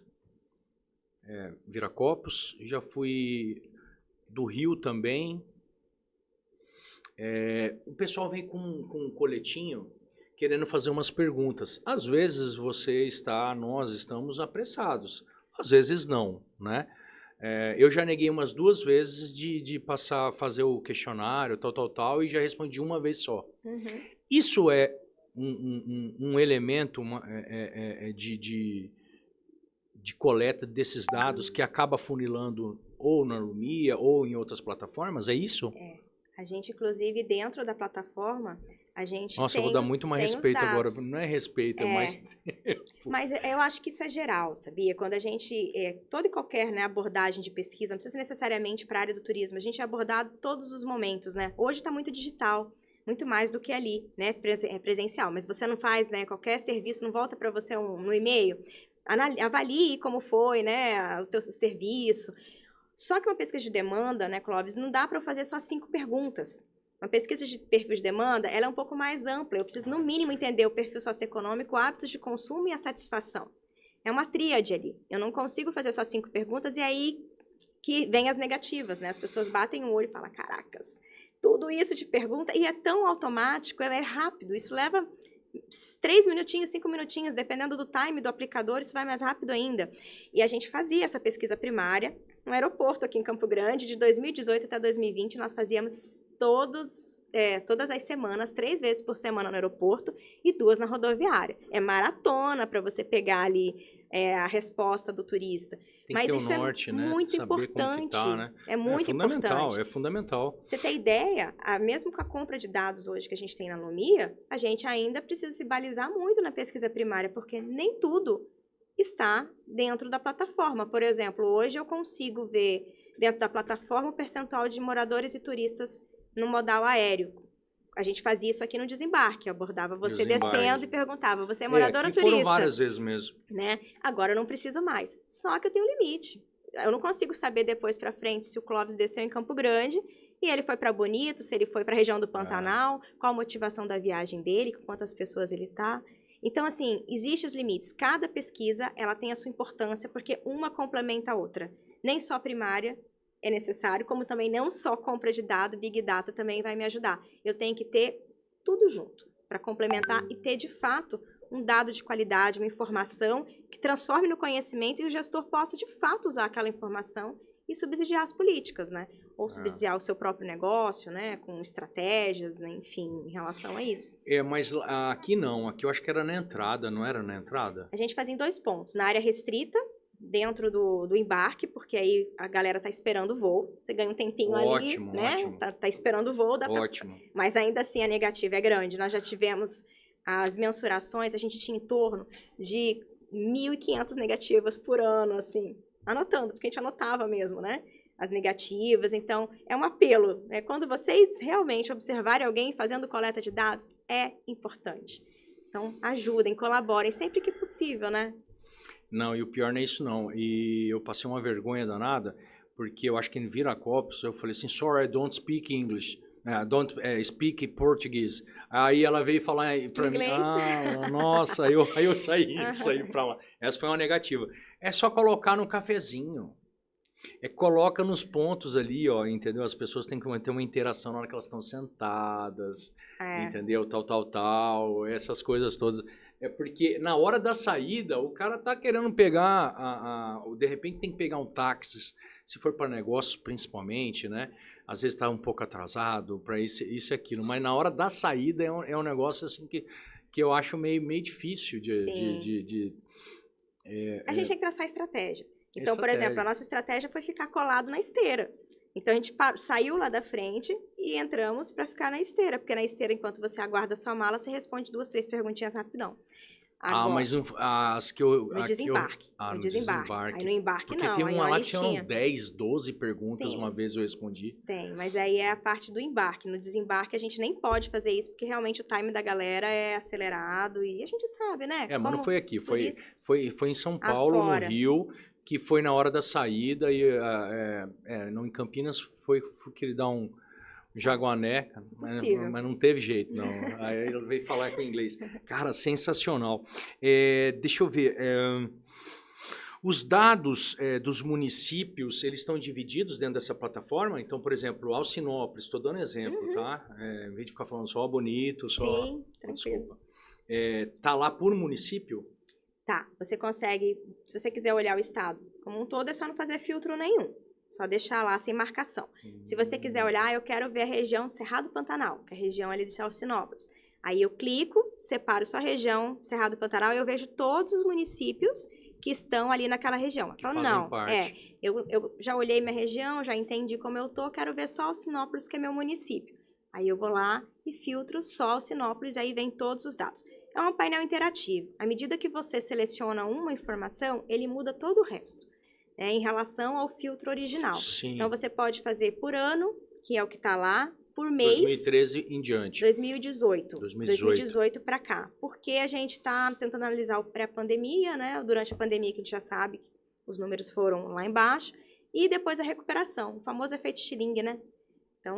Viracopos, já fui do Rio também. O pessoal vem com um coletinho querendo fazer umas perguntas. Às vezes nós estamos apressados, às vezes não, né? Eu já neguei umas 2 vezes de passar a fazer o questionário, tal, e já respondi uma vez só. Uhum. Isso é um elemento de coleta desses dados que acaba funilando ou na Lumia ou em outras plataformas, é isso? A gente, inclusive, dentro da plataforma, a gente Nossa, eu tem vou dar muito mais respeito agora. Não é respeito, é mais tempo. Mas eu acho que isso é geral, sabia? Quando a gente, toda e qualquer, né, abordagem de pesquisa, não precisa ser necessariamente para a área do turismo, a gente é abordado todos os momentos, né? Hoje está muito digital, muito mais do que ali, né, presencial. Mas você não faz, né, qualquer serviço, não volta para você no e-mail, avalie como foi, né, o teu serviço. Só que uma pesquisa de demanda, né, Clóvis, não dá para eu fazer só 5 perguntas. Uma pesquisa de perfil de demanda, ela é um pouco mais ampla. Eu preciso, no mínimo, entender o perfil socioeconômico, hábitos de consumo e a satisfação. É uma tríade ali. Eu não consigo fazer só 5 perguntas e aí que vem as negativas, né? As pessoas batem o olho e falam, caracas, tudo isso de pergunta, e é tão automático, é rápido, isso leva 3 minutinhos, 5 minutinhos, dependendo do time do aplicador, isso vai mais rápido ainda. E a gente fazia essa pesquisa primária no aeroporto aqui em Campo Grande, de 2018 até 2020, nós fazíamos todas as semanas, 3 vezes por semana no aeroporto e 2 na rodoviária. É maratona para você pegar ali a resposta do turista. Tem Mas que ter isso o norte, né? Muito Saber importante. como que tá, né? É muito importante. É fundamental. Você ter ideia, mesmo com a compra de dados hoje que a gente tem na Lumia, a gente ainda precisa se balizar muito na pesquisa primária, porque nem tudo está dentro da plataforma. Por exemplo, hoje eu consigo ver dentro da plataforma o percentual de moradores e turistas no modal aéreo. A gente fazia isso aqui no desembarque, eu abordava você descendo e perguntava, você é morador ou turista? Foram várias vezes mesmo. Né? Agora eu não preciso mais, só que eu tenho um limite. Eu não consigo saber depois para frente se o Clóvis desceu em Campo Grande e ele foi para Bonito, se ele foi para a região do Pantanal, qual a motivação da viagem dele, com quantas pessoas ele está. Então, assim, existem os limites. Cada pesquisa, ela tem a sua importância, porque uma complementa a outra. Nem só primária é necessário, como também não só compra de dado, Big Data também vai me ajudar. Eu tenho que ter tudo junto para complementar e ter, de fato, um dado de qualidade, uma informação que transforme no conhecimento e o gestor possa, de fato, usar aquela informação e subsidiar as políticas, né? Ou subsidiar o seu próprio negócio, né? Com estratégias, né? Enfim, em relação a isso. Mas aqui não. Aqui eu acho que era na entrada, não era na entrada? A gente fazia em 2 pontos. Na área restrita, dentro do embarque, porque aí a galera tá esperando o voo. Você ganha um tempinho ali, né? Ótimo. Tá esperando o voo. Ótimo. Mas ainda assim a negativa é grande. Nós já tivemos as mensurações, a gente tinha em torno de 1.500 negativas por ano, assim. Anotando, porque a gente anotava mesmo, né? As negativas. Então, é um apelo. Né? Quando vocês realmente observarem alguém fazendo coleta de dados, é importante. Então, ajudem, colaborem, sempre que possível, né? Não, e o pior não é isso não. E eu passei uma vergonha danada, porque eu acho que em Viracopos eu falei assim, sorry, I don't speak English. Don't speak Portuguese. Aí ela veio falar para mim, nossa, aí eu saí para lá. Essa foi uma negativa. É só colocar no cafezinho. Coloca nos pontos ali, ó, entendeu? As pessoas têm que ter uma interação na hora que elas estão sentadas, entendeu? Tal, essas coisas todas. Porque na hora da saída, o cara tá querendo pegar, de repente tem que pegar um táxi, se for para negócio principalmente, né? Às vezes tá um pouco atrasado para isso e aquilo, mas na hora da saída é um negócio assim que eu acho meio difícil a gente tem que traçar estratégia. Então, por exemplo, a nossa estratégia foi ficar colado na esteira. Então, a gente saiu lá da frente e entramos para ficar na esteira, porque na esteira, enquanto você aguarda a sua mala, você responde 2, 3 perguntinhas rapidão. Agora, mas as que eu... no desembarque. No desembarque. Aí no embarque Porque não. tem aí uma lá que listinha. tinham 10, 12 perguntas, Tem. uma vez eu respondi. Tem, mas aí é a parte do embarque. No desembarque a gente nem pode fazer isso, porque realmente o time da galera é acelerado e a gente sabe, né? Mas não foi aqui, turista, foi em São Paulo, no afora. Rio, que foi na hora da saída e não, em Campinas foi que ele dá um jaguané, mas não teve jeito, não. Aí ele veio falar com o inglês. Cara, sensacional. Deixa eu ver. Os dados dos municípios, eles estão divididos dentro dessa plataforma? Então, por exemplo, Alcinópolis, estou dando exemplo, tá? Em vez de ficar falando só Bonito, só... Sim, tranquilo. Desculpa. Tá lá por município? Tá, você consegue, se você quiser olhar o estado como um todo, é só não fazer filtro nenhum. Só deixar lá sem marcação. Se você quiser olhar, eu quero ver a região Cerrado Pantanal, que é a região ali de Alcinópolis. Aí eu clico, separo só a região Cerrado Pantanal e eu vejo todos os municípios que estão ali naquela região. Então, não, parte. eu já olhei minha região, já entendi como eu tô, quero ver só Alcinópolis, que é meu município. Aí eu vou lá e filtro só Alcinópolis, aí vem todos os dados. É um painel interativo. À medida que você seleciona uma informação, ele muda todo o resto, em relação ao filtro original. Sim. Então, você pode fazer por ano, que é o que está lá, por mês. 2013 em diante. 2018 para cá. Porque a gente está tentando analisar o pré-pandemia, né? Durante a pandemia, que a gente já sabe que os números foram lá embaixo. E depois a recuperação, o famoso efeito estilingue, né? Então,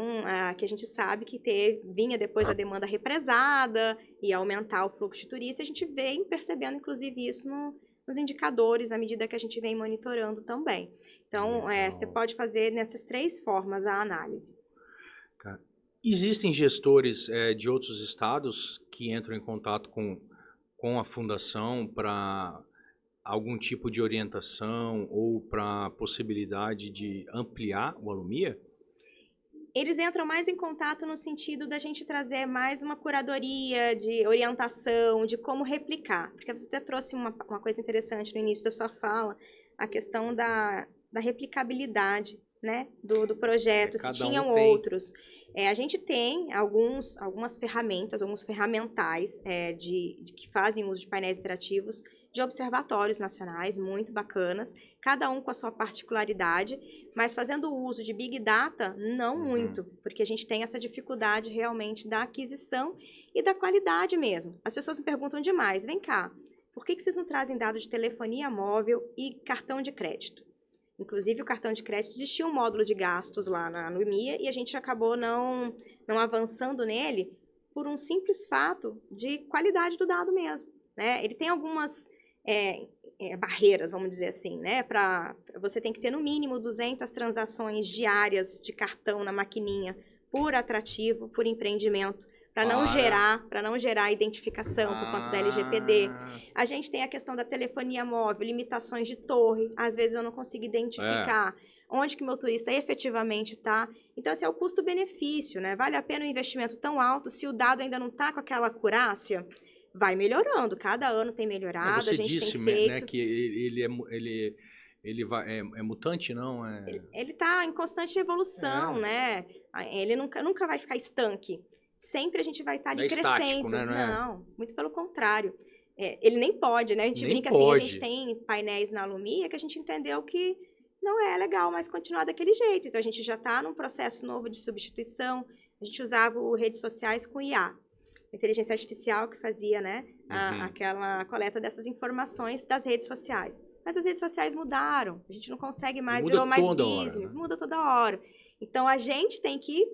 que a gente sabe que vinha depois a demanda represada e aumentar o fluxo de turistas. A gente vem percebendo, inclusive, isso nos indicadores, à medida que a gente vem monitorando também. Então, você pode fazer nessas 3 formas a análise. Existem gestores de outros estados que entram em contato com a fundação para algum tipo de orientação ou para possibilidade de ampliar o Alumia? Eles entram mais em contato no sentido da gente trazer mais uma curadoria de orientação, de como replicar. Porque você até trouxe uma coisa interessante no início da sua fala, a questão da replicabilidade, né, do projeto, se tinham outros. A gente tem algumas ferramentas, alguns ferramentais que fazem uso de painéis interativos, de observatórios nacionais, muito bacanas, cada um com a sua particularidade, mas fazendo uso de Big Data, não muito, porque a gente tem essa dificuldade realmente da aquisição e da qualidade mesmo. As pessoas me perguntam demais, vem cá, por que vocês não trazem dados de telefonia móvel e cartão de crédito? Inclusive, o cartão de crédito, existia um módulo de gastos lá no IMIA e a gente acabou não avançando nele por um simples fato de qualidade do dado mesmo, né? Ele tem algumas barreiras, vamos dizer assim, né? Você tem que ter no mínimo 200 transações diárias de cartão na maquininha por atrativo, por empreendimento, para não gerar identificação por conta da LGPD. A gente tem a questão da telefonia móvel, limitações de torre, às vezes eu não consigo identificar onde que meu turista efetivamente está. Então, esse é o custo-benefício, né? Vale a pena um investimento tão alto se o dado ainda não está com aquela acurácia? Vai melhorando, cada ano tem melhorado, a gente disse, tem feito... né, que ele é mutante, não? Ele está em constante evolução, né? Ele nunca vai ficar estanque. Sempre a gente vai estar ali crescendo. Estático, né? Não, muito pelo contrário. Ele nem pode, né? A gente brinca assim, a gente tem painéis na Alumia que a gente entendeu que não é legal mais continuar daquele jeito. Então, a gente já está num processo novo de substituição. A gente usava redes sociais com IA. Inteligência artificial que fazia, né, aquela coleta dessas informações das redes sociais. Mas as redes sociais mudaram, a gente não consegue mais, virou mais business, muda toda hora. Então, a gente tem que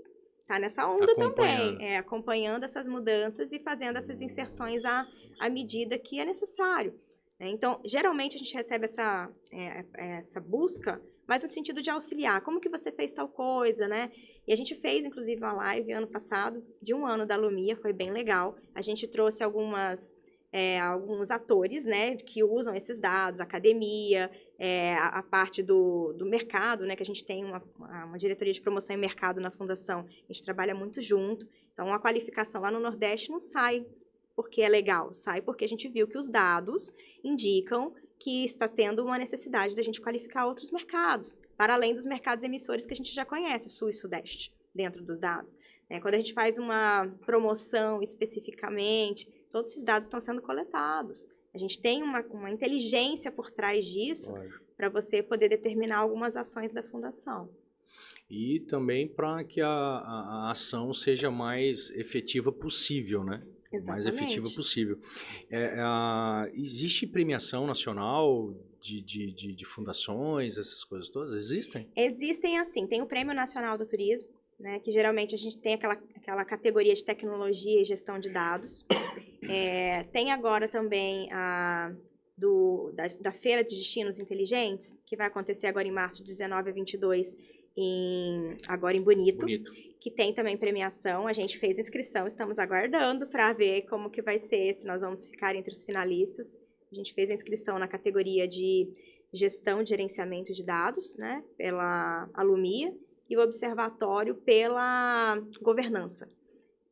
estar nessa onda também, acompanhando essas mudanças e fazendo essas inserções à medida que é necessário. Então, geralmente a gente recebe essa busca, mas no sentido de auxiliar. Como que você fez tal coisa, né? E a gente fez, inclusive, uma live ano passado, de 1 ano da Alumia, foi bem legal. A gente trouxe alguns atores, né, que usam esses dados, academia, a parte do mercado, né, que a gente tem uma diretoria de promoção e mercado na fundação. A gente trabalha muito junto. Então, a qualificação lá no Nordeste não sai porque é legal, sai porque a gente viu que os dados indicam que está tendo uma necessidade da gente qualificar outros mercados, para além dos mercados emissores que a gente já conhece, Sul e Sudeste, dentro dos dados. Quando a gente faz uma promoção especificamente, todos esses dados estão sendo coletados. A gente tem uma inteligência por trás disso Lógico. para você poder determinar algumas ações da fundação. E também para que a ação seja mais efetiva possível, né? Mais efetiva Exatamente. possível. Existe premiação nacional de fundações, essas coisas todas? Existem? Existem assim, tem o Prêmio Nacional do Turismo, né, que geralmente a gente tem aquela categoria de tecnologia e gestão de dados. Tem agora também da Feira de Destinos Inteligentes, que vai acontecer agora em março, de 19 a 22, agora em Bonito, que tem também premiação. A gente fez inscrição, estamos aguardando para ver como que vai ser, se nós vamos ficar entre os finalistas. A gente fez a inscrição na categoria de gestão de gerenciamento de dados, né, pela Alumia, e o observatório pela governança.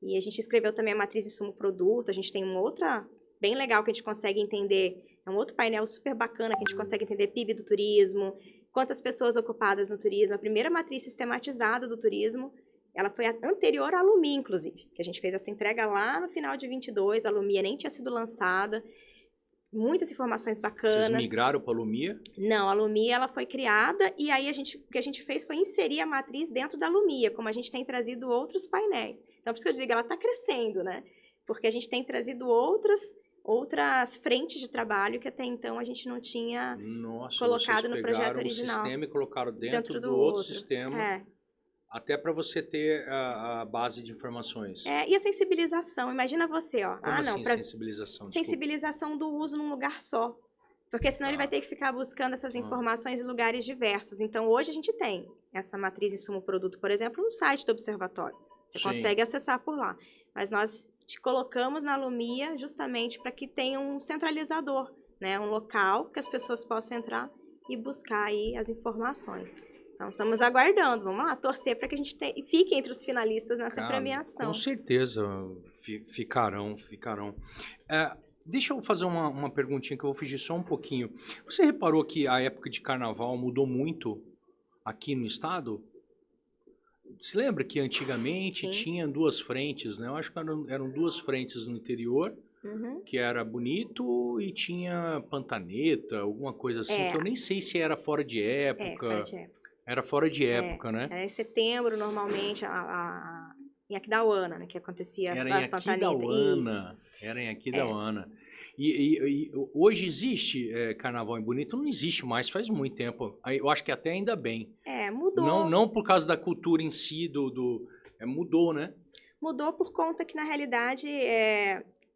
E a gente escreveu também a matriz insumo-produto. A gente tem uma outra bem legal que a gente consegue entender, é um outro painel super bacana que a gente consegue entender PIB do turismo, quantas pessoas ocupadas no turismo. A primeira matriz sistematizada do turismo, ela foi anterior à Alumia, inclusive, que a gente fez essa entrega lá no final de 22, a Alumia nem tinha sido lançada. Muitas informações bacanas. Vocês migraram para a Alumia? Não, a Alumia ela foi criada e aí o que a gente fez foi inserir a matriz dentro da Alumia, como a gente tem trazido outros painéis. Então, por isso que eu digo, ela está crescendo, né? Porque a gente tem trazido outras frentes de trabalho que até então a gente não tinha colocado no projeto original. Um sistema e colocaram dentro do outro sistema. Até para você ter a base de informações. E a sensibilização, imagina você, ó. Como assim, sensibilização? Sensibilização do uso num lugar só. Porque senão ele vai ter que ficar buscando essas informações em lugares diversos. Então, hoje a gente tem essa matriz insumo-produto, por exemplo, no site do Observatório. Você consegue acessar por lá. Mas nós te colocamos na Alumia justamente para que tenha um centralizador, né? Um local que as pessoas possam entrar e buscar aí as informações. Então, estamos aguardando. Vamos lá, torcer para que a gente fique entre os finalistas nessa premiação. Com certeza ficarão. Deixa eu fazer uma perguntinha que eu vou fugir só um pouquinho. Você reparou que a época de carnaval mudou muito aqui no estado? Você lembra que antigamente tinha duas frentes, né? Eu acho que eram duas frentes no interior, que era Bonito e tinha Pantaneta, alguma coisa assim, que eu nem sei se era fora de época. Fora de época. Era fora de época, né? Era em setembro, normalmente, em Aquidauana, né? Que acontecia as Pantanetas. Era em Aquidauana. E hoje existe carnaval em Bonito? Não existe mais, faz muito tempo. Eu acho que até ainda bem. Mudou. Não por causa da cultura em si, mudou, né? Mudou por conta que, na realidade,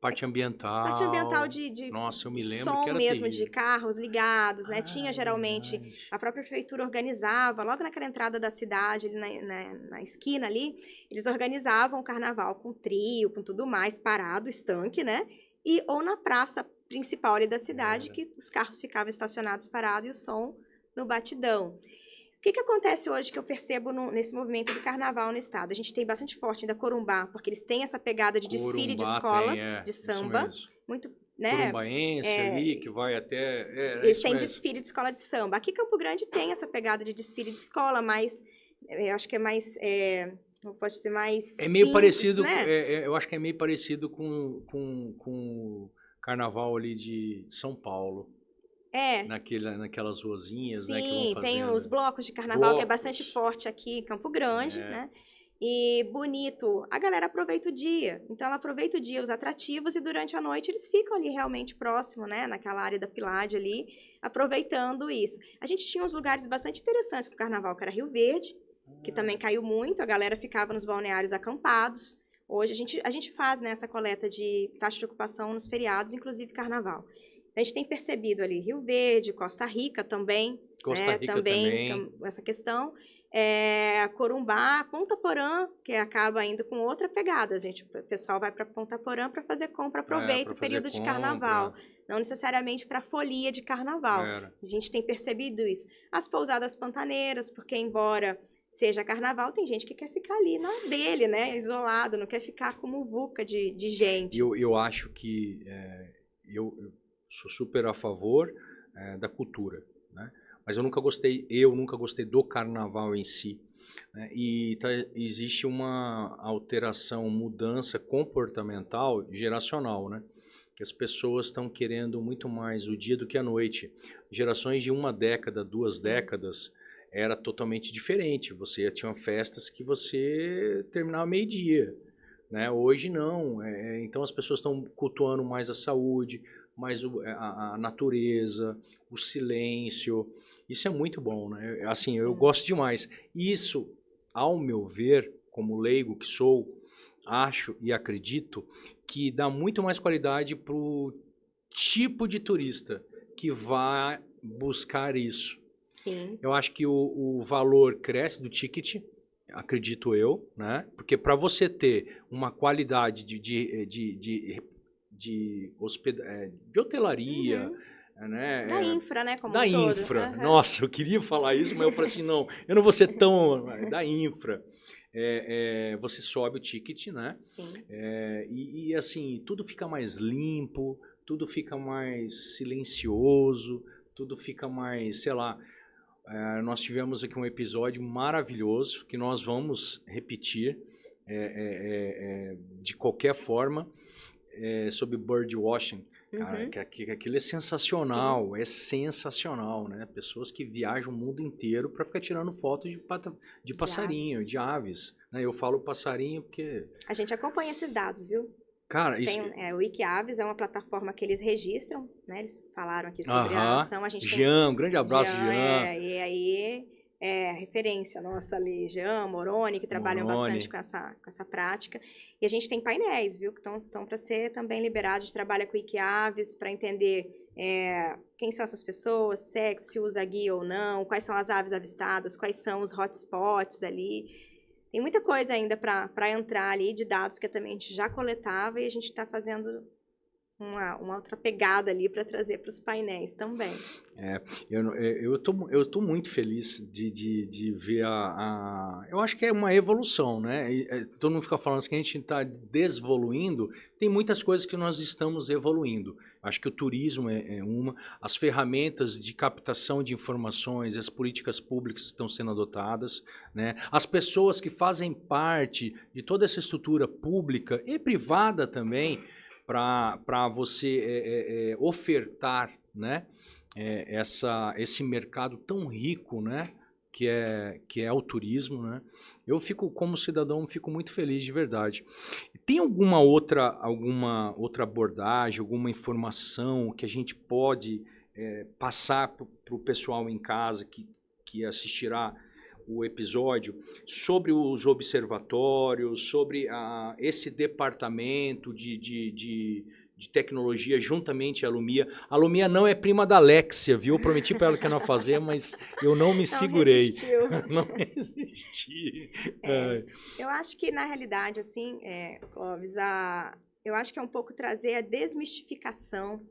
parte ambiental. Parte ambiental de Nossa, eu me lembro som que era mesmo, terrível. de carros ligados, né? Tinha geralmente, a própria prefeitura organizava, logo naquela entrada da cidade, na esquina ali, eles organizavam o carnaval com trio, com tudo mais, parado, estanque, né? Ou na praça principal ali da cidade, que os carros ficavam estacionados parados e o som no batidão. O que acontece hoje que eu percebo nesse movimento de carnaval no estado? A gente tem bastante forte ainda Corumbá, porque eles têm essa pegada de desfile de escolas de samba. Muito, né? Corumbaense ali, que vai até... eles têm desfile de escola de samba. Aqui Campo Grande tem essa pegada de desfile de escola, mas eu acho que é mais... não pode ser mais meio simples, parecido, né? Eu acho que é meio parecido com o carnaval ali de São Paulo. Naquelas ruazinhas, né, que vão fazendo. Tem os blocos de carnaval, que é bastante forte aqui em Campo Grande, né? E Bonito, a galera aproveita o dia. Então, ela aproveita o dia, os atrativos, e durante a noite eles ficam ali realmente próximo, né? Naquela área da Pilade ali, aproveitando isso. A gente tinha uns lugares bastante interessantes para o carnaval, que era Rio Verde, que também caiu muito, a galera ficava nos balneários acampados. Hoje a gente faz, né, essa coleta de taxa de ocupação nos feriados, inclusive carnaval. A gente tem percebido ali Rio Verde, Costa Rica também. Costa Rica também. Essa questão. Corumbá, Ponta Porã, que acaba indo com outra pegada. O pessoal vai para Ponta Porã para fazer compra, aproveita o período de carnaval. Não necessariamente para folia de carnaval. A gente tem percebido isso. As pousadas pantaneiras, porque embora seja carnaval, tem gente que quer ficar ali na dele, né? Isolado, não quer ficar como muvuca de gente. Eu acho que eu sou super a favor da cultura, né? Mas eu nunca gostei do carnaval em si, né? E existe uma alteração, mudança comportamental geracional, né? que as pessoas estão querendo muito mais o dia do que a noite. Gerações de 1 década, 2 décadas, era totalmente diferente. Você tinha festas que você terminava meio-dia, né? Hoje não. Então as pessoas estão cultuando mais a saúde, mais a natureza, o silêncio. Isso é muito bom, né? Assim, eu gosto demais. Isso, ao meu ver, como leigo que sou, acho e acredito que dá muito mais qualidade para o tipo de turista que vai buscar isso. Sim. Eu acho que o valor cresce do ticket, acredito eu, né? Porque para você ter uma qualidade de hotelaria, né? Da infra, né, como Da um todo. infra. Nossa, eu queria falar isso, mas eu falei assim, não, eu não vou ser tão... Da infra. Você sobe o ticket, né? Sim. E assim, tudo fica mais limpo, tudo fica mais silencioso, tudo fica mais, sei lá... nós tivemos aqui um episódio maravilhoso que nós vamos repetir de qualquer forma sobre birdwatching. Cara, que aquilo é sensacional, é sensacional, né? Pessoas que viajam o mundo inteiro para ficar tirando foto de passarinho, aves. de aves. Né? Eu falo passarinho porque... A gente acompanha esses dados, viu? Cara, isso... o Wikiaves é uma plataforma que eles registram, né? Eles falaram aqui sobre a ação. A gente Jean, um grande abraço, Jean. E aí, referência nossa ali, Jean, Moroni, que trabalham bastante com essa prática. E a gente tem painéis, viu? Que estão para ser também liberados. A gente trabalha com Wikiaves para entender quem são essas pessoas, sexo, se usa guia ou não, quais são as aves avistadas, quais são os hotspots ali. Tem muita coisa ainda para entrar ali de dados que também a gente já coletava e a gente está fazendo uma outra pegada ali para trazer para os painéis também. Eu tô muito feliz de ver eu acho que é uma evolução, né? Todo mundo fica falando que a gente está desvoluindo, tem muitas coisas que nós estamos evoluindo. Acho que o turismo é uma, as ferramentas de captação de informações, as políticas públicas estão sendo adotadas, né? As pessoas que fazem parte de toda essa estrutura pública e privada também, para você ofertar, né, esse mercado tão rico, né, que é o turismo, né? Eu fico, como cidadão, fico muito feliz de verdade. Tem alguma outra abordagem, alguma informação que a gente pode passar para o pessoal em casa que assistirá o episódio sobre os observatórios, sobre esse departamento de tecnologia juntamente à Lumia. A Lumia não é prima da Alexia, viu? Eu prometi para ela que eu não ia fazer, mas eu não me segurei. Não resisti. Eu acho que, na realidade, assim, Clóvis, eu acho que é um pouco trazer a desmistificação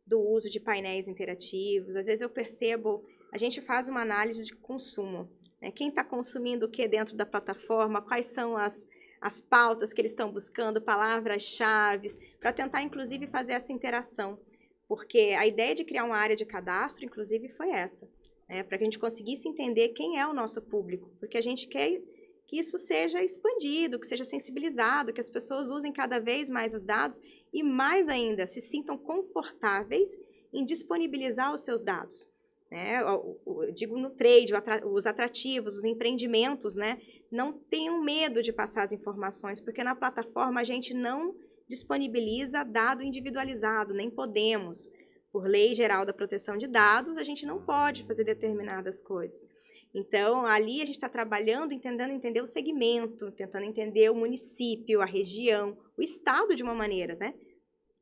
do uso de painéis interativos. Às vezes eu percebo, a gente faz uma análise de consumo. Quem está consumindo o que dentro da plataforma, quais são as pautas que eles estão buscando, palavras-chave, para tentar, inclusive, fazer essa interação. Porque a ideia de criar uma área de cadastro, inclusive, foi essa. Para que a gente conseguisse entender quem é o nosso público. Porque a gente quer que isso seja expandido, que seja sensibilizado, que as pessoas usem cada vez mais os dados e, mais ainda, se sintam confortáveis em disponibilizar os seus dados. Eu digo no trade, os atrativos, os empreendimentos, né? Não tenham medo de passar as informações, porque na plataforma a gente não disponibiliza dado individualizado, nem podemos. Por lei geral da proteção de dados, a gente não pode fazer determinadas coisas. Então, ali a gente está trabalhando, tentando entender o segmento, tentando entender o município, a região, o estado de uma maneira, né?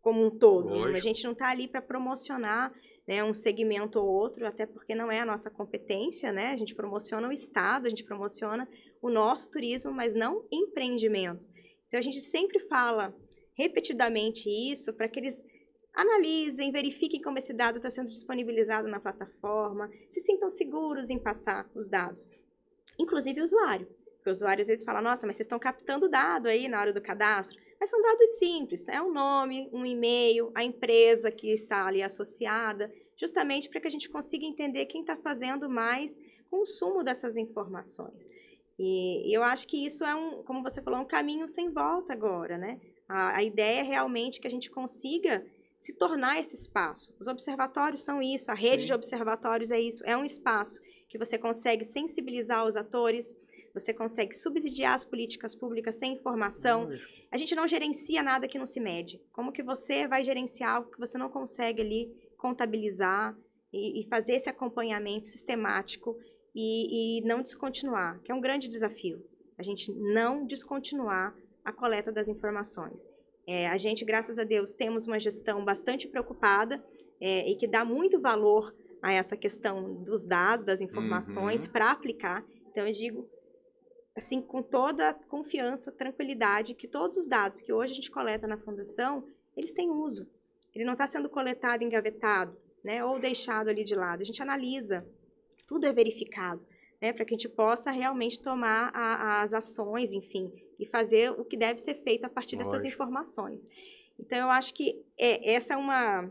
Como um todo. Lógico. A gente não está ali para promocionar um segmento ou outro, até porque não é a nossa competência, né? A gente promociona o estado, a gente promociona o nosso turismo, mas não empreendimentos. Então, a gente sempre fala repetidamente isso para que eles analisem, verifiquem como esse dado está sendo disponibilizado na plataforma, se sintam seguros em passar os dados. Inclusive o usuário. Porque o usuário às vezes fala, nossa, mas vocês estão captando dado aí na hora do cadastro. Mas são dados simples, é um nome, um e-mail, a empresa que está ali associada, justamente para que a gente consiga entender quem está fazendo mais consumo dessas informações. E eu acho que isso como você falou, um caminho sem volta agora, né? A ideia é realmente que a gente consiga se tornar esse espaço. Os observatórios são isso, a rede Sim. de observatórios é isso, é um espaço que você consegue sensibilizar os atores, você consegue subsidiar as políticas públicas sem informação. A gente não gerencia nada que não se mede. Como que você vai gerenciar algo que você não consegue ali contabilizar e fazer esse acompanhamento sistemático e não descontinuar, que é um grande desafio. A gente não descontinuar a coleta das informações. A gente, graças a Deus, temos uma gestão bastante preocupada e que dá muito valor a essa questão dos dados, das informações para aplicar. Então, eu digo, assim, com toda confiança, tranquilidade, que todos os dados que hoje a gente coleta na Fundação, eles têm uso. Ele não está sendo coletado, engavetado, né, ou deixado ali de lado. A gente analisa, tudo é verificado, né, para que a gente possa realmente tomar as ações, enfim, e fazer o que deve ser feito a partir dessas informações. Então, eu acho que essa é uma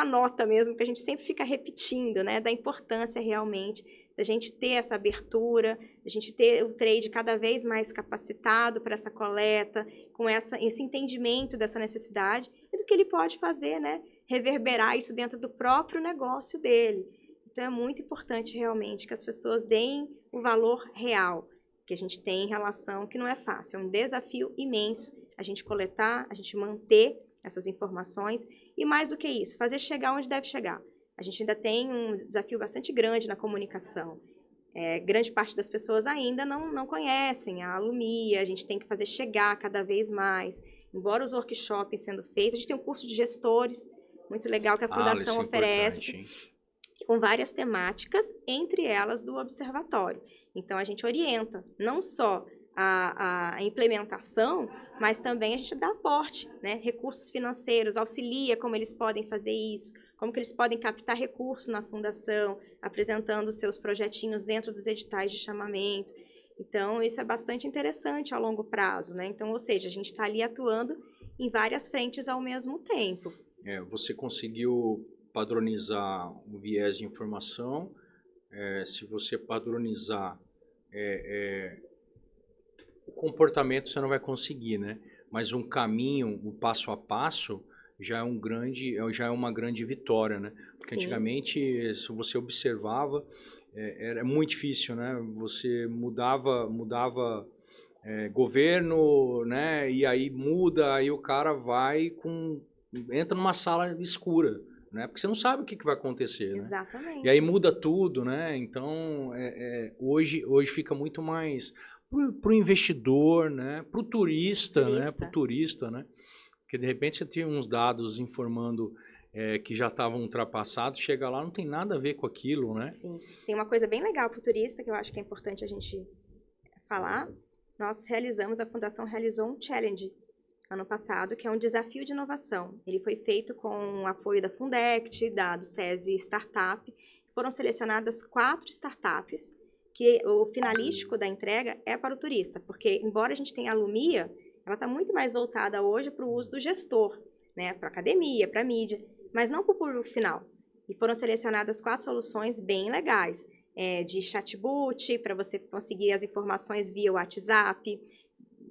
nota mesmo que a gente sempre fica repetindo, né, da importância realmente da gente ter essa abertura, da gente ter o trade cada vez mais capacitado para essa coleta, com esse entendimento dessa necessidade e do que ele pode fazer, né, reverberar isso dentro do próprio negócio dele. Então, é muito importante realmente que as pessoas deem o valor real que a gente tem em relação, que não é fácil, é um desafio imenso a gente coletar, a gente manter essas informações e, mais do que isso, fazer chegar onde deve chegar. A gente ainda tem um desafio bastante grande na comunicação. Grande parte das pessoas ainda não conhecem a Alumia, a gente tem que fazer chegar cada vez mais. Embora os workshops sendo feitos, a gente tem um curso de gestores, muito legal, que a Fundação oferece, com várias temáticas, entre elas do observatório. Então, a gente orienta não só a implementação, mas também a gente dá aporte, né? Recursos financeiros, auxilia como eles podem fazer isso, como que eles podem captar recurso na fundação, apresentando seus projetinhos dentro dos editais de chamamento. Então, isso é bastante interessante a longo prazo, né? Então, ou seja, a gente está ali atuando em várias frentes ao mesmo tempo. Você conseguiu padronizar o viés de informação. Se você padronizar o comportamento, você não vai conseguir, né? Mas um caminho, um passo a passo, já é uma grande vitória, né? Porque Sim. Antigamente, se você observava, era muito difícil, né? Você mudava governo, né? E aí muda, aí o cara entra numa sala escura, né? Porque você não sabe o que vai acontecer, né? Exatamente. E aí muda tudo, né? Então, hoje fica muito mais para o investidor, né? Para o turista, né? Para o turista, né? Porque de repente você tem uns dados informando que já estavam ultrapassados, chega lá, não tem nada a ver com aquilo, né? Sim. Tem uma coisa bem legal para o turista, que eu acho que é importante a gente falar. A Fundação realizou um challenge ano passado, que é um desafio de inovação. Ele foi feito com o apoio da Fundect, do SESI Startup. Foram selecionadas 4 startups, que o finalístico da entrega é para o turista, porque embora a gente tenha a Alumia, ela está muito mais voltada hoje para o uso do gestor, né, para a academia, para a mídia, mas não para o público final. E foram selecionadas 4 soluções bem legais, de chatbot, para você conseguir as informações via WhatsApp,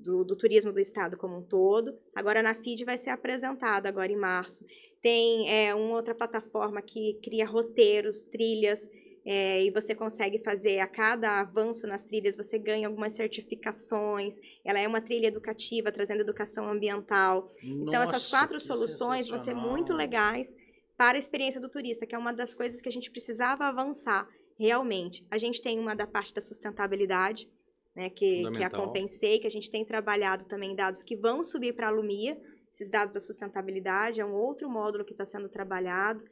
do turismo do estado como um todo. Agora, na FID vai ser apresentado agora em março. Tem uma outra plataforma que cria roteiros, trilhas, e você consegue fazer, a cada avanço nas trilhas, você ganha algumas certificações. Ela é uma trilha educativa, trazendo educação ambiental. Nossa, então, essas 4 soluções vão ser muito legais para a experiência do turista, que é uma das coisas que a gente precisava avançar realmente. A gente tem uma da parte da sustentabilidade, né, que a Compensei, que a gente tem trabalhado também dados que vão subir para a Alumia. Esses dados da sustentabilidade é um outro módulo que está sendo trabalhado.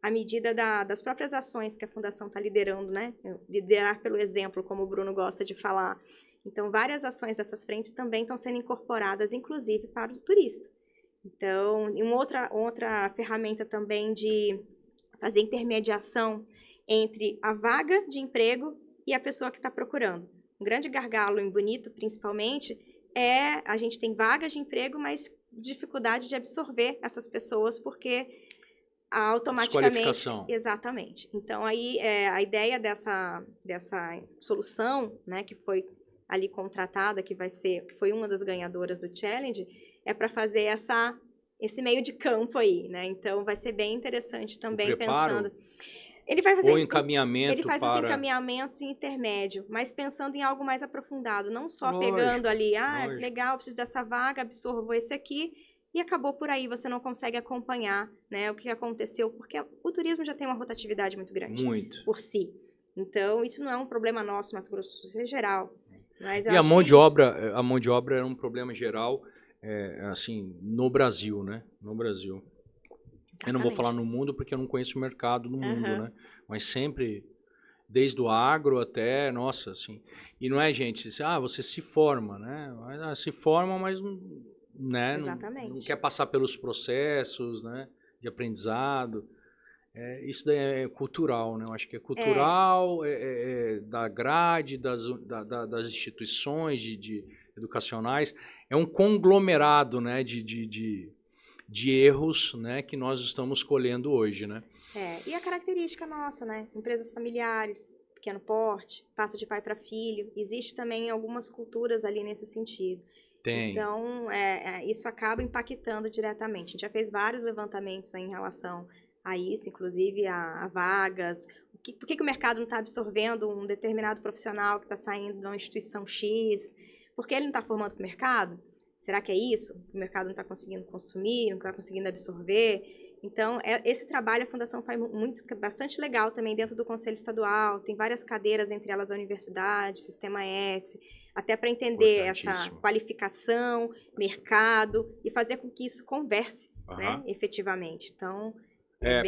À medida das próprias ações que a Fundação está liderando, né? Liderar pelo exemplo, como o Bruno gosta de falar. Então, várias ações dessas frentes também estão sendo incorporadas, inclusive, para o turista. Então, uma outra ferramenta também de fazer intermediação entre a vaga de emprego e a pessoa que está procurando. Um grande gargalo em Bonito, principalmente, a gente tem vagas de emprego, mas dificuldade de absorver essas pessoas, porque automaticamente... Exatamente. Então, aí, a ideia dessa solução, né, que foi ali contratada, que foi uma das ganhadoras do Challenge, é para fazer esse meio de campo aí, né? Então vai ser bem interessante também preparo, pensando. Ele vai fazer ou encaminhamento ele faz os para... encaminhamentos em intermédio, mas pensando em algo mais aprofundado, não só pegando Lógico, ali, lógico. legal, preciso dessa vaga, absorvo esse aqui, e acabou por aí, você não consegue acompanhar, né, o que aconteceu, porque o turismo já tem uma rotatividade muito grande. Muito. Por si. Então, isso não é um problema nosso, Mato Grosso do Sul, isso é geral. Mas eu E a acho mão que é de isso. obra, a mão de obra é um problema geral, assim, no Brasil, né? No Brasil. Eu não vou falar no mundo porque eu não conheço o mercado no mundo, né? Mas sempre, desde o agro até, nossa, assim. E não é, gente, você se forma, né? Se forma, mas né, não quer passar pelos processos, né, de aprendizado. Isso daí é cultural, né? Eu acho que é cultural, da grade, das instituições de educacionais. É um conglomerado, né, de erros, né, que nós estamos colhendo hoje, né? E a característica nossa, né? Empresas familiares, pequeno porte, passa de pai para filho. Existe também algumas culturas ali nesse sentido. Tem. Então, isso acaba impactando diretamente. A gente já fez vários levantamentos aí em relação a isso, inclusive a vagas. Por que o mercado não está absorvendo um determinado profissional que está saindo de uma instituição X? Por que ele não está formando para o mercado? Será que é isso? O mercado não está conseguindo consumir, não está conseguindo absorver? Então, esse trabalho a Fundação faz bastante legal também dentro do Conselho Estadual. Tem várias cadeiras, entre elas a universidade, Sistema S, até para entender essa qualificação, mercado, e fazer com que isso converse, né, efetivamente. Então,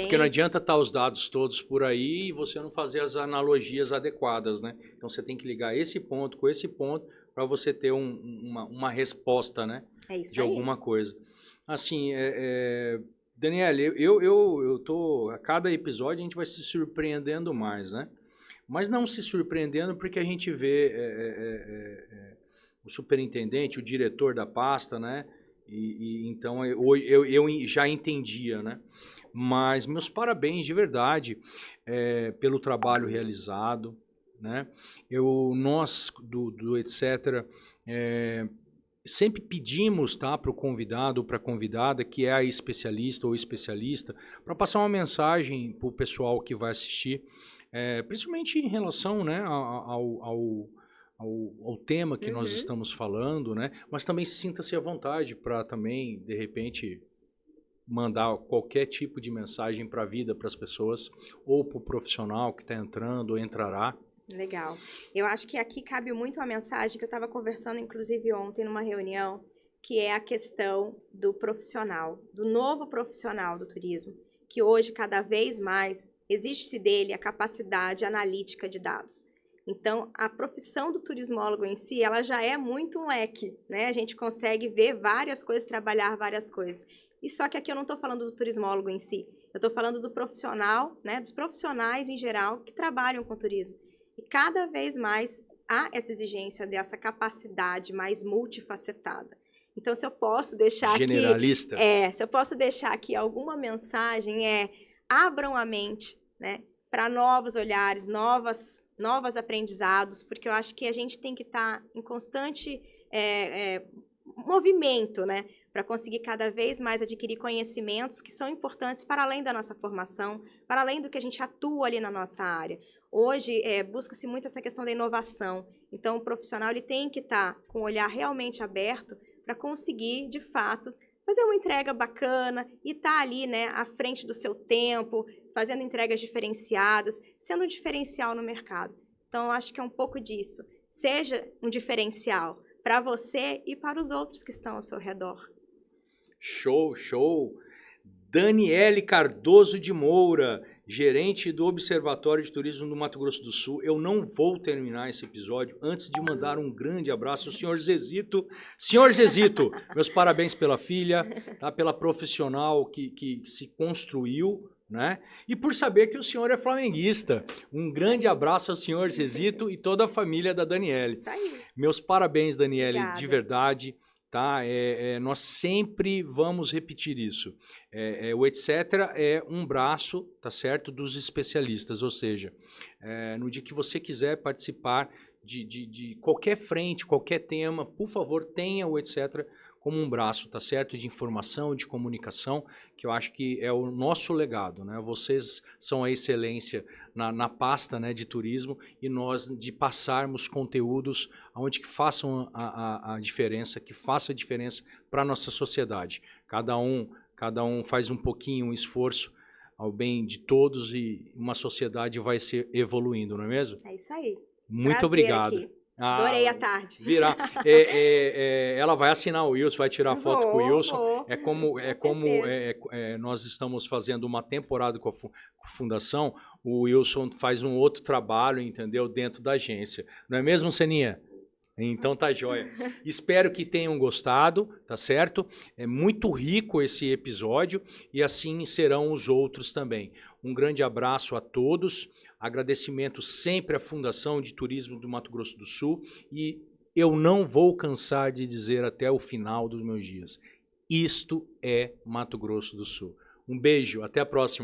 porque não adianta estar os dados todos por aí e você não fazer as analogias adequadas, né? Então, você tem que ligar esse ponto com esse ponto para você ter uma resposta, né? De alguma coisa. Assim, Daniela, eu tô... A cada episódio a gente vai se surpreendendo mais, né? Mas não se surpreendendo porque a gente vê o superintendente, o diretor da pasta, né? Então eu já entendia, né? Mas meus parabéns de verdade pelo trabalho realizado, né? Nós do etc. Sempre pedimos, tá, para o convidado ou para a convidada, que é a especialista ou especialista, para passar uma mensagem para o pessoal que vai assistir, principalmente em relação, né, ao tema que nós estamos falando, né, mas também sinta-se à vontade para também, de repente, mandar qualquer tipo de mensagem para a vida, para as pessoas, ou para o profissional que está entrando ou entrará. Legal. Eu acho que aqui cabe muito a mensagem que eu estava conversando, inclusive, ontem numa reunião, que é a questão do profissional, do novo profissional do turismo, que hoje, cada vez mais, existe dele a capacidade analítica de dados. Então, a profissão do turismólogo em si, ela já é muito um leque, né? A gente consegue ver várias coisas, trabalhar várias coisas. E só que aqui eu não estou falando do turismólogo em si, eu estou falando do profissional, né? Dos profissionais em geral que trabalham com turismo. E cada vez mais há essa exigência dessa capacidade mais multifacetada. Então, se eu posso deixar generalista. Se eu posso deixar aqui alguma mensagem, abram a mente, né, para novos olhares, novos aprendizados, porque eu acho que a gente tem que estar em constante movimento, né, para conseguir cada vez mais adquirir conhecimentos que são importantes para além da nossa formação, para além do que a gente atua ali na nossa área. Hoje, busca-se muito essa questão da inovação. Então, o profissional ele tem que estar com o olhar realmente aberto para conseguir, de fato, fazer uma entrega bacana e estar ali, né, à frente do seu tempo, fazendo entregas diferenciadas, sendo um diferencial no mercado. Então, eu acho que é um pouco disso. Seja um diferencial para você e para os outros que estão ao seu redor. Show, show! Daniele Cardoso de Moura, gerente do Observatório de Turismo do Mato Grosso do Sul. Eu não vou terminar esse episódio antes de mandar um grande abraço ao senhor Zezito. Senhor Zezito, meus parabéns pela filha, tá? Pela profissional que se construiu, né? E por saber que o senhor é flamenguista. Um grande abraço ao senhor Zezito e toda a família da Daniele. Isso aí. Meus parabéns, Daniele, Obrigada. de verdade. Tá? Nós sempre vamos repetir isso. O etc. é um braço, tá certo, dos especialistas, ou seja, no dia que você quiser participar de qualquer frente, qualquer tema, por favor, tenha o etc. como um braço, tá certo? De informação, de comunicação, que eu acho que é o nosso legado, né? Vocês são a excelência na pasta, né, de turismo, e nós de passarmos conteúdos onde que façam a diferença, que faça a diferença para a nossa sociedade. Cada um faz um pouquinho, um esforço ao bem de todos e uma sociedade vai se evoluindo, não é mesmo? É isso aí. Muito Prazer obrigado. aqui. Adorei a tarde. Ela vai assinar o Wilson, vai tirar foto com o Wilson. Vou. Como nós estamos fazendo uma temporada com a Fundação, o Wilson faz um outro trabalho, entendeu? Dentro da agência. Não é mesmo, Seninha? Então tá jóia. Espero que tenham gostado, tá certo? É muito rico esse episódio e assim serão os outros também. Um grande abraço a todos, agradecimento sempre à Fundação de Turismo do Mato Grosso do Sul e eu não vou cansar de dizer até o final dos meus dias. Isto é Mato Grosso do Sul. Um beijo, até a próxima.